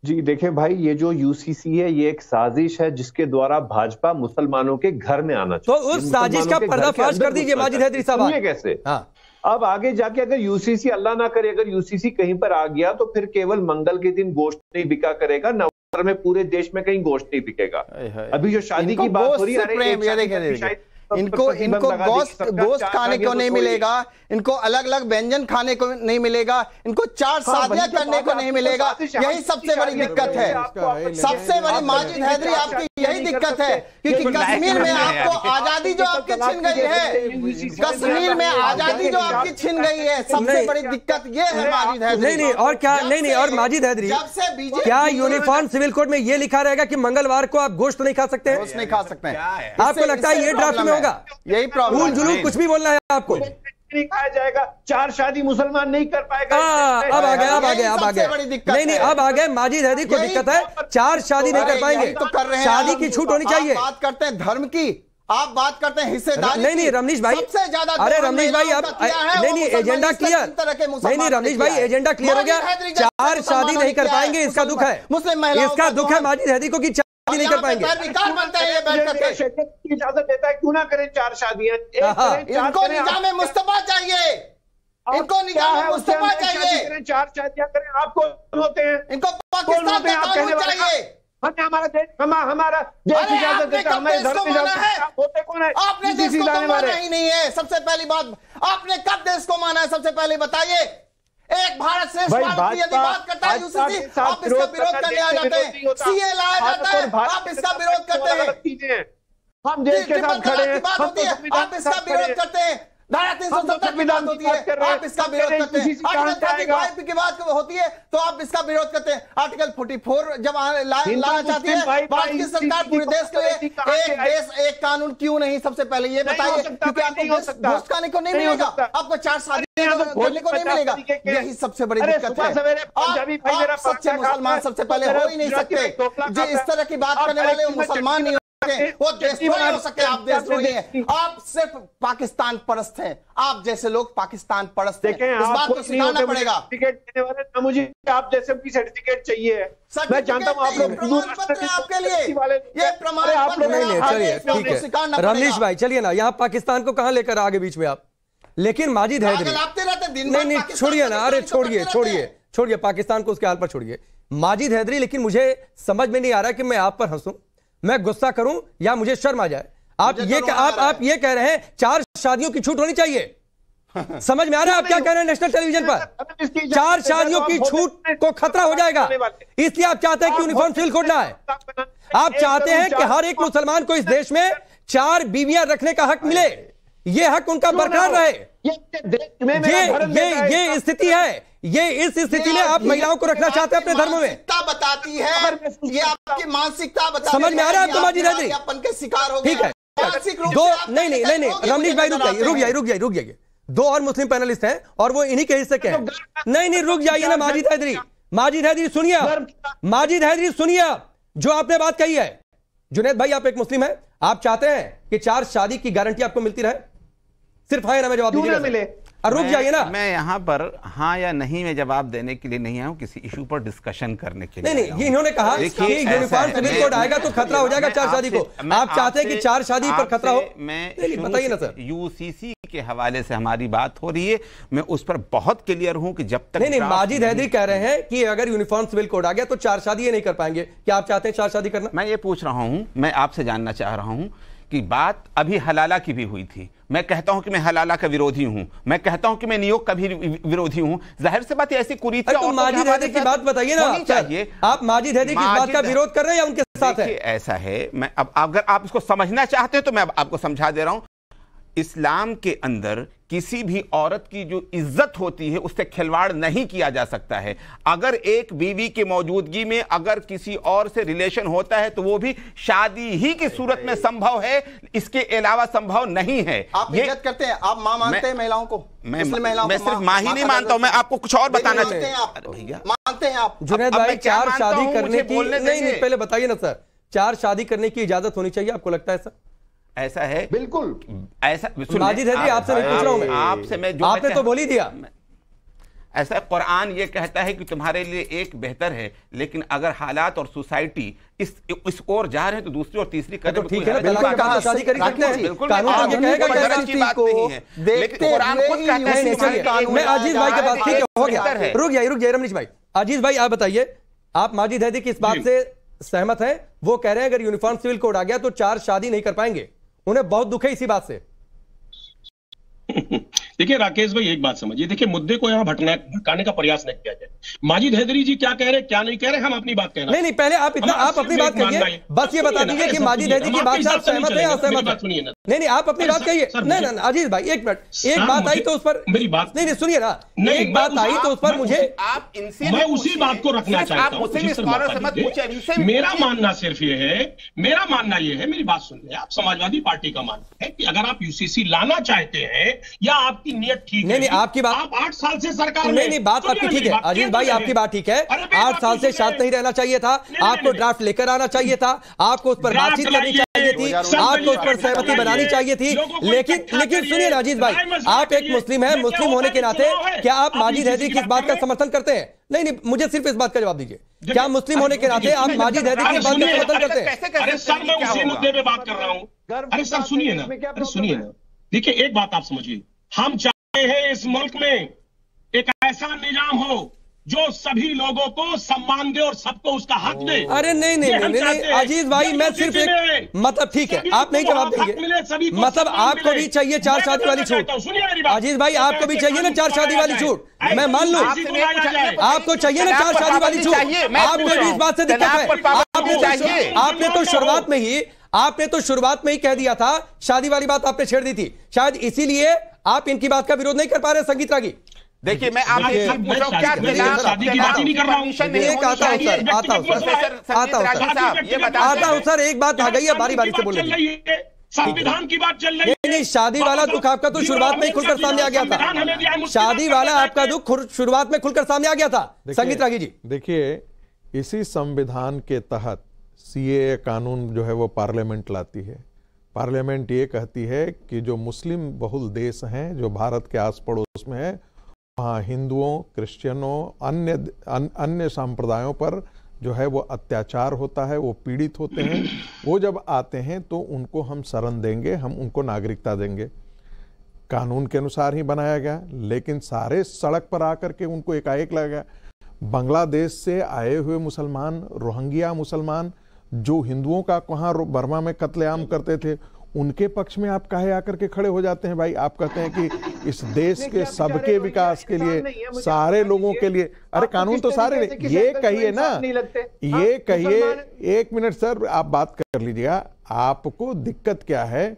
जी देखिए भाई, ये जो यूसीसी है ये एक साजिश है जिसके द्वारा भाजपा मुसलमानों के घर में आना चाहिए। तो उस साजिश का पर्दाफाश कर दीजिए माजिद हैदरी साहब। कैसे? हाँ, अब आगे जाके अगर यूसीसी, अल्लाह ना करे, अगर यूसीसी कहीं पर आ गया तो फिर केवल मंगल के दिन गोश्त नहीं बिका करेगा, नवंबर में पूरे देश में कहीं गोश्त नहीं बिकेगा। अभी जो शादी की बात हो रही है, इनको गोश्त खाने को नहीं मिलेगा, इनको अलग अलग व्यंजन खाने को नहीं मिलेगा, इनको 4 शादियां करने को नहीं मिलेगा। यही सबसे बड़ी दिक्कत है, सबसे बड़ी माजिद हैदरी आपकी यही दिक्कत है, क्योंकि कश्मीर में आपको आजादी जो आपकी छिन गई है, कश्मीर में आजादी जो आपकी छिन गई है, सबसे बड़ी दिक्कत ये है माजिद हैदरी। नहीं और क्या, नहीं और माजिद हैदरी, क्या यूनिफॉर्म सिविल कोड में ये लिखा रहेगा कि मंगलवार को आप गोश्त नहीं खा सकते हैं? गोश्त नहीं खा सकते हैं। आपको लगता है ये ड्राफ्ट में होगा? यही प्रॉब्लम, जुलूम कुछ भी बोलना है आपको, नहीं खाया जाएगा, 4 शादी मुसलमान नहीं कर पाएगा। अब आ गया नहीं अब आ गए माजिद हैदरी को दिक्कत है, 4 शादी नहीं कर पाएंगे, तो कर रहे हैं। शादी की छूट होनी चाहिए। बात करते हैं धर्म की, आप बात करते हैं हिस्सेदारी। नहीं रमनीश भाई, सबसे ज्यादा, अरे रमनीश भाई अब नहीं एजेंडा क्लियर, नहीं रमनीश भाई एजेंडा क्लियर हो गया, 4 शादी नहीं कर पाएंगे, इसका दुख है, मुस्लिम महिलाओं इसका दुख है माजिद हैदरी को कि नहीं कर पाएंगे। इजाजत देता है, क्यों ना करें 4 शादियां? इनको निजाम मुस्तफा चाहिए, इनको निजाम मुस्तफा चाहिए, 4 शादियां करें। आप कौन होते हैं? इनको पाकिस्तान का कानून चाहिए, हमें हमारा देश, हमारा देश इजाजत देता है, हमारे धर्म की इजाजत है। होते कौन है? आपने देश को माना ही नहीं है, सबसे पहली बात। आपने कब देश को माना है, सबसे पहले बताइए। एक भारत श्रेष्ठ भारत की यदि बात करता है यूसीसी, आप इसका विरोध करने आ जाते हैं, सीए लाया जाता है, आप इसका विरोध करते हैं। हम देश के साथ खड़े हैं, आप इसका विरोध करते हैं। धारा 370 की बात होती है, आप इसका विरोध करते हैं। आर्टिकल 35 की बात होती है तो आप इसका विरोध करते हैं। आर्टिकल 44 जब लाना चाहती है भारत की सरकार पूरे देश के लिए, एक देश एक कानून क्यों नहीं, सबसे पहले ये बताइए, क्योंकि आपको गोश्त खाने को नहीं मिलेगा, आपको 4 शादी करने को नहीं मिलेगा, यही सबसे बड़ी दिक्कत है। आप सच्चे मुसलमान सबसे पहले हो ही नहीं सकते, जो इस तरह की बात करने वाले मुसलमान नहीं, वो देशद्रोही हो सकते, आप देशद्रोही हैं, आप सिर्फ पाकिस्तान परस्त हैं, आप जैसे लोग पाकिस्तान परस्त हैं, इस बात को सिखाना पड़ेगा। सर्टिफिकेट देने वाले ना मुझे आप जैसे भी सर्टिफिकेट चाहिए, मैं जानता हूं आप लोग प्रमाण पत्र आपके लिए, ये प्रमाण पत्र है। रमनीश भाई चलिए ना, यहाँ पाकिस्तान को कहाँ लेकर आगे बीच में आप, लेकिन माजिद हैदरी नहीं छोड़िए ना, अरे छोड़िए पाकिस्तान को उसके हाल पर छोड़िए, माजिद हैदरी। लेकिन मुझे समझ में नहीं आ रहा कि मैं आप पर हंसूं, मैं गुस्सा करूं या मुझे शर्म आ जाए। आप ये कह रहे हैं 4 शादियों की छूट होनी चाहिए, समझ में आ रहा है आप क्या कह रहे हैं? नेशनल टेलीविजन पर 4 शादियों की छूट को खतरा हो जाएगा, इसलिए आप चाहते हैं कि यूनिफॉर्म सिविल कोड ना है। आप चाहते हैं कि हर एक मुसलमान को इस देश में 4 बीवियां रखने का हक मिले, ये हक उनका बरकरार रहे। ये स्थिति है, ये इस स्थिति में आप महिलाओं को रखना चाहते हैं अपने धर्म में, बताती है ये आपकी मानसिकता बताती है। समझ में आ रहा है आपको माजिद हैदरी? के शिकार हो गए, ठीक है, दो नहीं रमनीश भाई रुक जाइए, 2 और मुस्लिम पैनलिस्ट हैं और वो इन्हीं के हिस्से के हैं। नहीं रुक जाइए ना माजिद हैदरी सुनिए, माजिद हैदरी सुनिए जो आपने बात कही है। जुनैद भाई आप एक मुस्लिम हैं, आप चाहते हैं कि 4 शादी की गारंटी आपको मिलती रहे? सिर्फ हाँ या ना में जवाब दीजिए, रुक जाइए ना। मैं यहाँ पर हाँ या नहीं में जवाब देने के लिए नहीं आया हूँ, किसी इशू पर डिस्कशन करने के लिए। नहीं इन्होंने कहा कि यूनिफॉर्म सिविल कोड आएगा तो खतरा हो जाएगा 4 शादी को, आप चाहते हैं कि 4 शादी पर खतरा हो? मैं बताइए ना सर। यूसीसी के हवाले से हमारी बात हो रही है, मैं उस पर बहुत क्लियर हूँ कि जब तक नहीं माजिद हैदरी कह रहे हैं कि अगर यूनिफॉर्म सिविल कोड आ गया तो 4 शादी ये नहीं कर पाएंगे, क्या आप चाहते हैं 4 शादी करना? मैं ये पूछ रहा हूँ, मैं आपसे जानना चाह रहा हूँ कि बात अभी हलाला की भी हुई थी। मैं कहता हूं कि मैं हलाला का विरोधी हूं, मैं कहता हूं कि मैं नियोग का भी विरोधी हूं। जाहिर सी बात है ऐसी कुरीतियां तो माजिद हैदरी की बात बताइए ना चाहिए। आप माजिद हैदरी की बात का विरोध कर रहे हैं या उनके साथ है? ऐसा है, मैं अब अगर आप इसको समझना चाहते हैं तो मैं आपको समझा दे रहा हूं। इस्लाम के अंदर किसी भी औरत की जो इज्जत होती है उससे खिलवाड़ नहीं किया जा सकता है। अगर एक बीवी की मौजूदगी में अगर किसी और से रिलेशन होता है तो वो भी शादी ही की सूरत में संभव है, इसके अलावा संभव नहीं है। आप इज्जत करते हैं, आप मां मानते हैं महिलाओं को? मैं सिर्फ मां ही नहीं मानता हूं, मैं आपको कुछ और बताना चाहते हैं। भैया मानते हैं आप? जुनैद भाई, 4 शादी करने की नहीं, पहले बताइए ना सर, 4 शादी करने की इजाजत होनी चाहिए, आपको लगता है सर? ऐसा है बिल्कुल ऐसा। माजिद हैदरी, आपसे नहीं पूछ रहा हूं मैं, आपने तो बोल ही दिया। ऐसा कुरान ये कहता है कि तुम्हारे लिए एक बेहतर है, लेकिन अगर हालात और सोसाइटी इस ओर जा रहे हैं तो दूसरी और तीसरी करने में ठीक है ना, शादी कर सकते हैं, कानून ये कहेगा कि गलत की बात नहीं है, लेकिन कुरान खुद कहता है। मैं अजीज भाई के बात, ठीक है हो गया, रुक जाइए रमनीश भाई। अजीज भाई आप बताइए, आप माजिद हैदरी की इस बात से सहमत हैं? वो कह रहे हैं अगर यूनिफॉर्म सिविल कोड आ गया तो 4 शादी नहीं कर पाएंगे, उन्हें बहुत दुख है इसी बात से। देखिए राकेश भाई, एक बात समझिए, देखिए मुद्दे को यहाँ भटकाने का प्रयास नहीं किया जाए। माजिद हैदरी जी क्या कह रहे हैं क्या नहीं कह रहे, हम अपनी बात कहना। नहीं पहले आप अपनी बात कहिए, बस ये बता दीजिए कि माजिद हैदरी की बात से आप सहमत है या असहमत है? नहीं आप अपनी बात कहिए। नहीं अजीज भाई एक मिनट, एक बात आई तो उस पर मेरी बात नहीं सुनिए ना, एक बात आई तो उस पर मुझे आप इनसे मैं उसी बात को रखना चाहता हूँ। मेरा मानना सिर्फ ये है, मेरी बात सुन ले आप, समाजवादी पार्टी का मानना है कि अगर आप यूसीसी लाना चाहते हैं या आपकी नियत ठीक है, नहीं आपकी बात, आप 8 साल से सरकार नहीं बात आपकी ठीक है अजीज भाई, आपकी बात ठीक है, 8 साल से शांत नहीं रहना चाहिए था, आपको ड्राफ्ट लेकर आना चाहिए था, आपको उस पर बातचीत करनी चाहिए थी, आपको उस पर सहमति बनानी चाहिए थी, लेकिन सुनिए ना अजीज भाई, आप एक मुस्लिम हैं, मुस्लिम होने के नाते क्या आप माजिद हैदरी की इस बात का समर्थन करते हैं? नहीं मुझे सिर्फ इस बात का जवाब दीजिए, क्या मुस्लिम होने के नाते आप माजिद हैदरी की बात का समर्थन करते हैं? अरे सर मैं उसी मुद्दे पे बात कर रहा हूँ। अरे सर सुनिए ना, देखिए एक बात आप समझिए, हम चाहते हैं इस मुल्क में एक ऐसा निजाम हो जो सभी लोगों को सम्मान दे और सबको उसका हक दे। अरे नहीं अजीज भाई, मैं सिर्फ एक मतलब ठीक है, आप नहीं जवाब देंगे, मतलब आपको भी चाहिए 4 शादी वाली छूट। अजीज भाई आपको भी चाहिए ना 4 शादी वाली छूट, मैं मान लूं आपको चाहिए ना 4 शादी वाली छूट, आपको भी इस बात से दिक्कत है। आपने तो शुरुआत में ही कह दिया था, शादी वाली बात आपने छेड़ दी थी, शायद इसीलिए आप इनकी बात का विरोध नहीं कर पा रहे संगीत रागी। देखिए मैं आपसे पूछ रहा हूं, क्या शादी की बात नहीं कर रहा हूं, आता हूं सर, एक बात आ गई है, बारी बारी से बोल रही है, संविधान की बात चल रही है। नहीं शादी वाला दुख आपका तो शुरुआत में ही खुलकर सामने आ गया था, शादी वाला आपका दुख शुरुआत में खुलकर सामने आ गया था संगीत रागी जी। देखिए इसी संविधान के तहत सीएए कानून जो है वो पार्लियामेंट लाती है। पार्लियामेंट ये कहती है कि जो मुस्लिम बहुल देश हैं, जो भारत के आस पड़ोस में है, वहाँ हिंदुओं, क्रिश्चियनों, अन्य संप्रदायों पर जो है वो अत्याचार होता है, वो पीड़ित होते हैं। वो जब आते हैं तो उनको हम शरण देंगे, हम उनको नागरिकता देंगे। कानून के अनुसार ही बनाया गया, लेकिन सारे सड़क पर आकर के उनको एकाएक लगा। बांग्लादेश से आए हुए मुसलमान, रोहिंग्या मुसलमान जो हिंदुओं का वहाँ बर्मा में कत्लेआम करते थे, उनके पक्ष में आप काहे आकर के खड़े हो जाते हैं? भाई आप कहते हैं कि इस देश के सबके विकास के लिए, सारे लोगों के लिए, अरे कानून तो सारे, ये कहिए ना, ये कहिए, एक मिनट सर आप बात कर लीजिएगा। आपको दिक्कत क्या है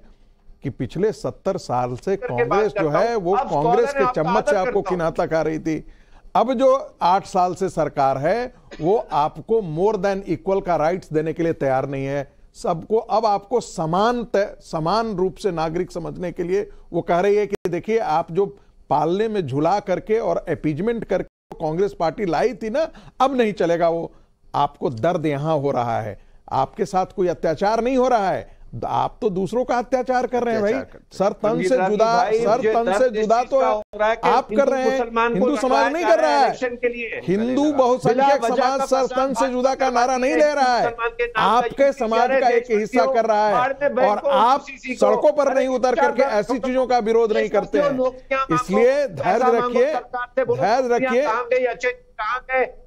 कि पिछले 70 साल से कांग्रेस जो है वो कांग्रेस के चम्मच से आपको किनाता खा रही थी। अब जो 8 साल से सरकार है वो आपको मोर देन इक्वल का राइट्स देने के लिए तैयार नहीं है। सबको अब आपको समान रूप से नागरिक समझने के लिए वो कह रही है कि देखिए आप जो पालने में झुला करके और अपीजमेंट करके कांग्रेस पार्टी लाई थी ना, अब नहीं चलेगा वो। आपको दर्द यहां हो रहा है, आपके साथ कोई अत्याचार नहीं हो रहा है, आप तो दूसरों का अत्याचार कर रहे हैं भाई। सर तन से जुदा तो आप कर रहे हैं, हिंदू समाज नहीं कर रहा है। हिंदू बहुसंख्यक समाज सर तन से जुदा का नारा नहीं ले रहा है, आपके समाज का एक हिस्सा कर रहा है, और आप सड़कों पर नहीं उतर करके ऐसी चीजों का विरोध नहीं करते हैं। इसलिए धैर्य रखिए।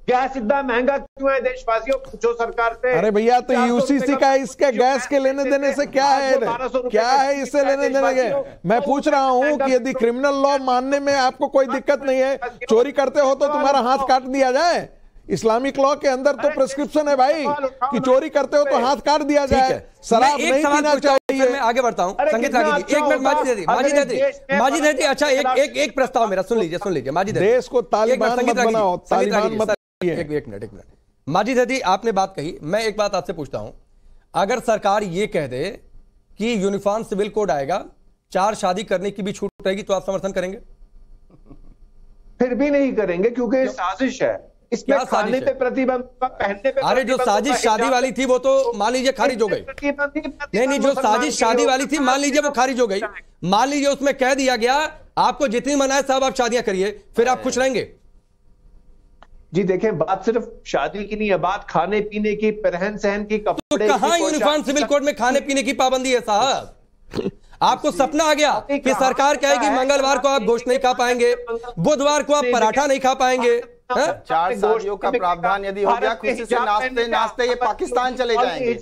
गैस इतना महंगा क्यों है देशवासियों, पूछो सरकार से। अरे भैया तो यूसीसी का इसके गैस के लेने देने से क्या है इससे लेने देने के? मैं पूछ रहा हूं कि यदि क्रिमिनल लॉ मानने में आपको कोई दिक्कत नहीं है, चोरी करते हो तो तुम्हारा हाथ काट दिया जाए, इस्लामिक लॉ के अंदर तो प्रिस्क्रिप्शन है भाई कि चोरी करते हो तो हाथ काट दिया जाए, शराब नहीं पीना चाहिए। मैं आगे बढ़ता हूँ। संगीत रागी जी, एक मिनट। माजिद हैदरी, अच्छा एक प्रस्ताव मेरा सुन लीजिए माजिद हैदरी। देश को तालिबान मत बनाओ, तालिबान मत। एक मिनट माजिद हैदरी, आपने बात कही, मैं एक बात आपसे पूछता हूं, अगर सरकार ये कह दे कि यूनिफॉर्म सिविल कोड आएगा, 4 शादी करने की भी छूट रहेगी, तो आप समर्थन करेंगे? फिर भी नहीं करेंगे, क्योंकि साजिश है इसमें, खाने पे प्रतिबंध, पहनने पे। अरे जो साजिश शादी वाली थी वो तो मान लीजिए खारिज हो गई। नहीं, जो साजिश शादी वाली थी मान लीजिए वो खारिज हो गई। मान लीजिए उसमें कह दिया गया आपको जितनी मनाए साहब आप शादियां करिए, फिर आप खुश रहेंगे? जी देखें, बात सिर्फ शादी की नहीं है, बात खाने पीने की, रहन सहन की, कपड़े। तो कहां यूनिफॉर्म सिविल कोड में खाने पीने की पाबंदी है साहब? आपको सपना आ गया कि सरकार कहेगी मंगलवार को आप गोश्त नहीं खा पाएंगे, बुधवार को आप पराठा नहीं खा पाएंगे। 4 शादियों का प्रावधान यदि हो गया, खुशी से नाचते नाचते ये पाकिस्तान चले जाएंगे,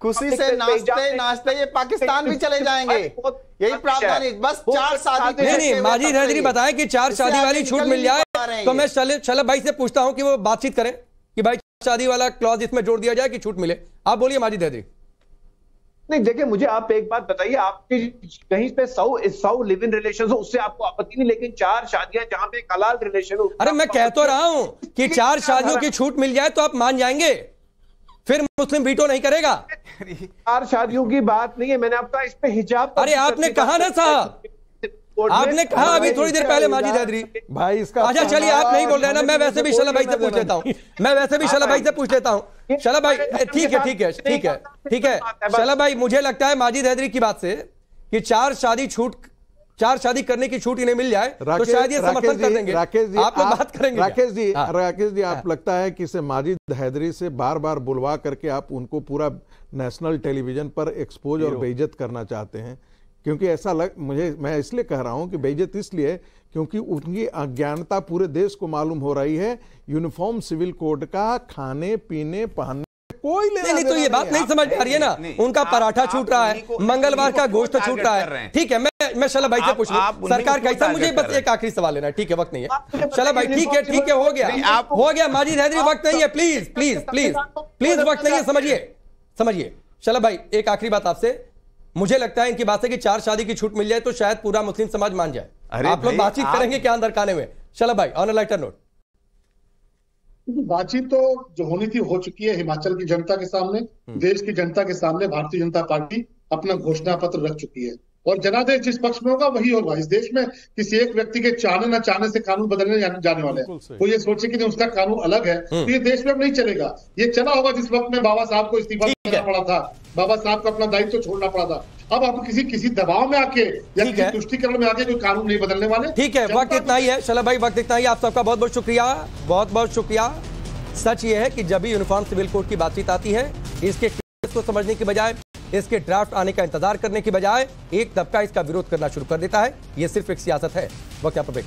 खुशी से नाचते नाचते ये पाकिस्तान भी चले जाएंगे। यही प्रावधान है, बस 4 शादी। नहीं, माजिद हैदरी बताएं कि 4 शादी वाली छूट मिल जाए तो मैं शलभ भाई से पूछता हूं कि वो बातचीत करें कि भाई शादी वाला क्लॉज इसमें जोड़ दिया जाए कि छूट मिले। आप बोलिए माजिद हैदरी। नहीं देखिए, मुझे आप एक बात बताइए, आपके कहीं पे 100 लिव इन रिलेशन हो उससे आपको आपत्ति नहीं, लेकिन 4 शादियां जहां पे हलाल रिलेशन हो। अरे मैं कह तो रहा हूं कि 4 शादियों की छूट मिल जाए तो आप मान जाएंगे, फिर मुस्लिम वीटो नहीं करेगा। 4 शादियों की बात नहीं है, मैंने आपका इस पे हिजाब। अरे आपने कहा ना साहब, आपने कहा अभी थोड़ी देर पहले माजिद हैदरी भाई इसका। अच्छा चलिए, आप नहीं बोल रहे ना, मैं वैसे भी शलभ भाई से पूछ लेता हूं, शलभ भाई ठीक है शलभ भाई, मुझे लगता है माजिद हैदरी की बात से कि 4 शादी करने की छूट इन्हें मिल जाए तो शायद ये समर्थन कर देंगे। राकेश जी, आप लोग बात करेंगे? राकेश जी, आप लगता है कि इसे माजिद हैदरी से बार बार बुलवा करके आप उनको पूरा नेशनल टेलीविजन पर एक्सपोज और बेइज्जत करना चाहते हैं? क्योंकि ऐसा मैं इसलिए कह रहा हूं कि बेइज्जत इसलिए क्योंकि उनकी अज्ञानता पूरे देश को मालूम हो रही है। यूनिफॉर्म सिविल कोड का खाने पीने पहनने कोई नहीं, तो ये बात नहीं समझ आ रही है ना। उनका पराठा छूट रहा है, मंगलवार का गोश्त छूट रहा है। ठीक है, मैं शलभ भाई से पूछ लूं सरकार कैसा। मुझे बस एक आखिरी सवाल लेना है, ठीक है? वक्त नहीं है शलभ भाई, ठीक है, हो गया माजिद हैदरी, वक्त नहीं है, प्लीज वक्त नहीं है, समझिए शलभ भाई, एक आखिरी बात आपसे। मुझे लगता है इनकी बात है कि 4 शादी की छूट मिल जाए तो शायद पूरा मुस्लिम समाज मान जाए। आप लोग बातचीत करेंगे क्या अंदर खाने में? शलभ भाई, ऑन अ लाइटर नोट। बातचीत तो जो होनी थी हो चुकी है। हिमाचल की जनता के सामने, देश की जनता के सामने भारतीय जनता पार्टी अपना घोषणा पत्र रख चुकी है और जनादेश जिस पक्ष में होगा वही होगा। इस देश में किसी एक व्यक्ति के चाहने न चाहने से कानून बदलने जाने वाले हैं। वो ये सोचे कि नहीं उसका कानून अलग है तो ये देश में अब नहीं चलेगा। ये चला होगा जिस वक्त में बाबा साहब को इस्तीफा देना पड़ा था, बाबा साहब को अपना दायित्व छोड़ना पड़ा था। अब आप किसी दबाव में आके या किसी तुष्टिकरण में आके कोई कानून नहीं बदलने वाले। ठीक है, वक्त इतना ही है शलभ भाई, वक्त इतना ही। आप सबका बहुत बहुत शुक्रिया। सच ये है कि जब भी यूनिफॉर्म सिविल कोड की बातचीत आती है, इसके केस को समझने की बजाय, इसके ड्राफ्ट आने का इंतजार करने की बजाय एक तबका इसका विरोध करना शुरू कर देता है। यह सिर्फ एक सियासत है। वक्त यहाँ पर ब्रेक।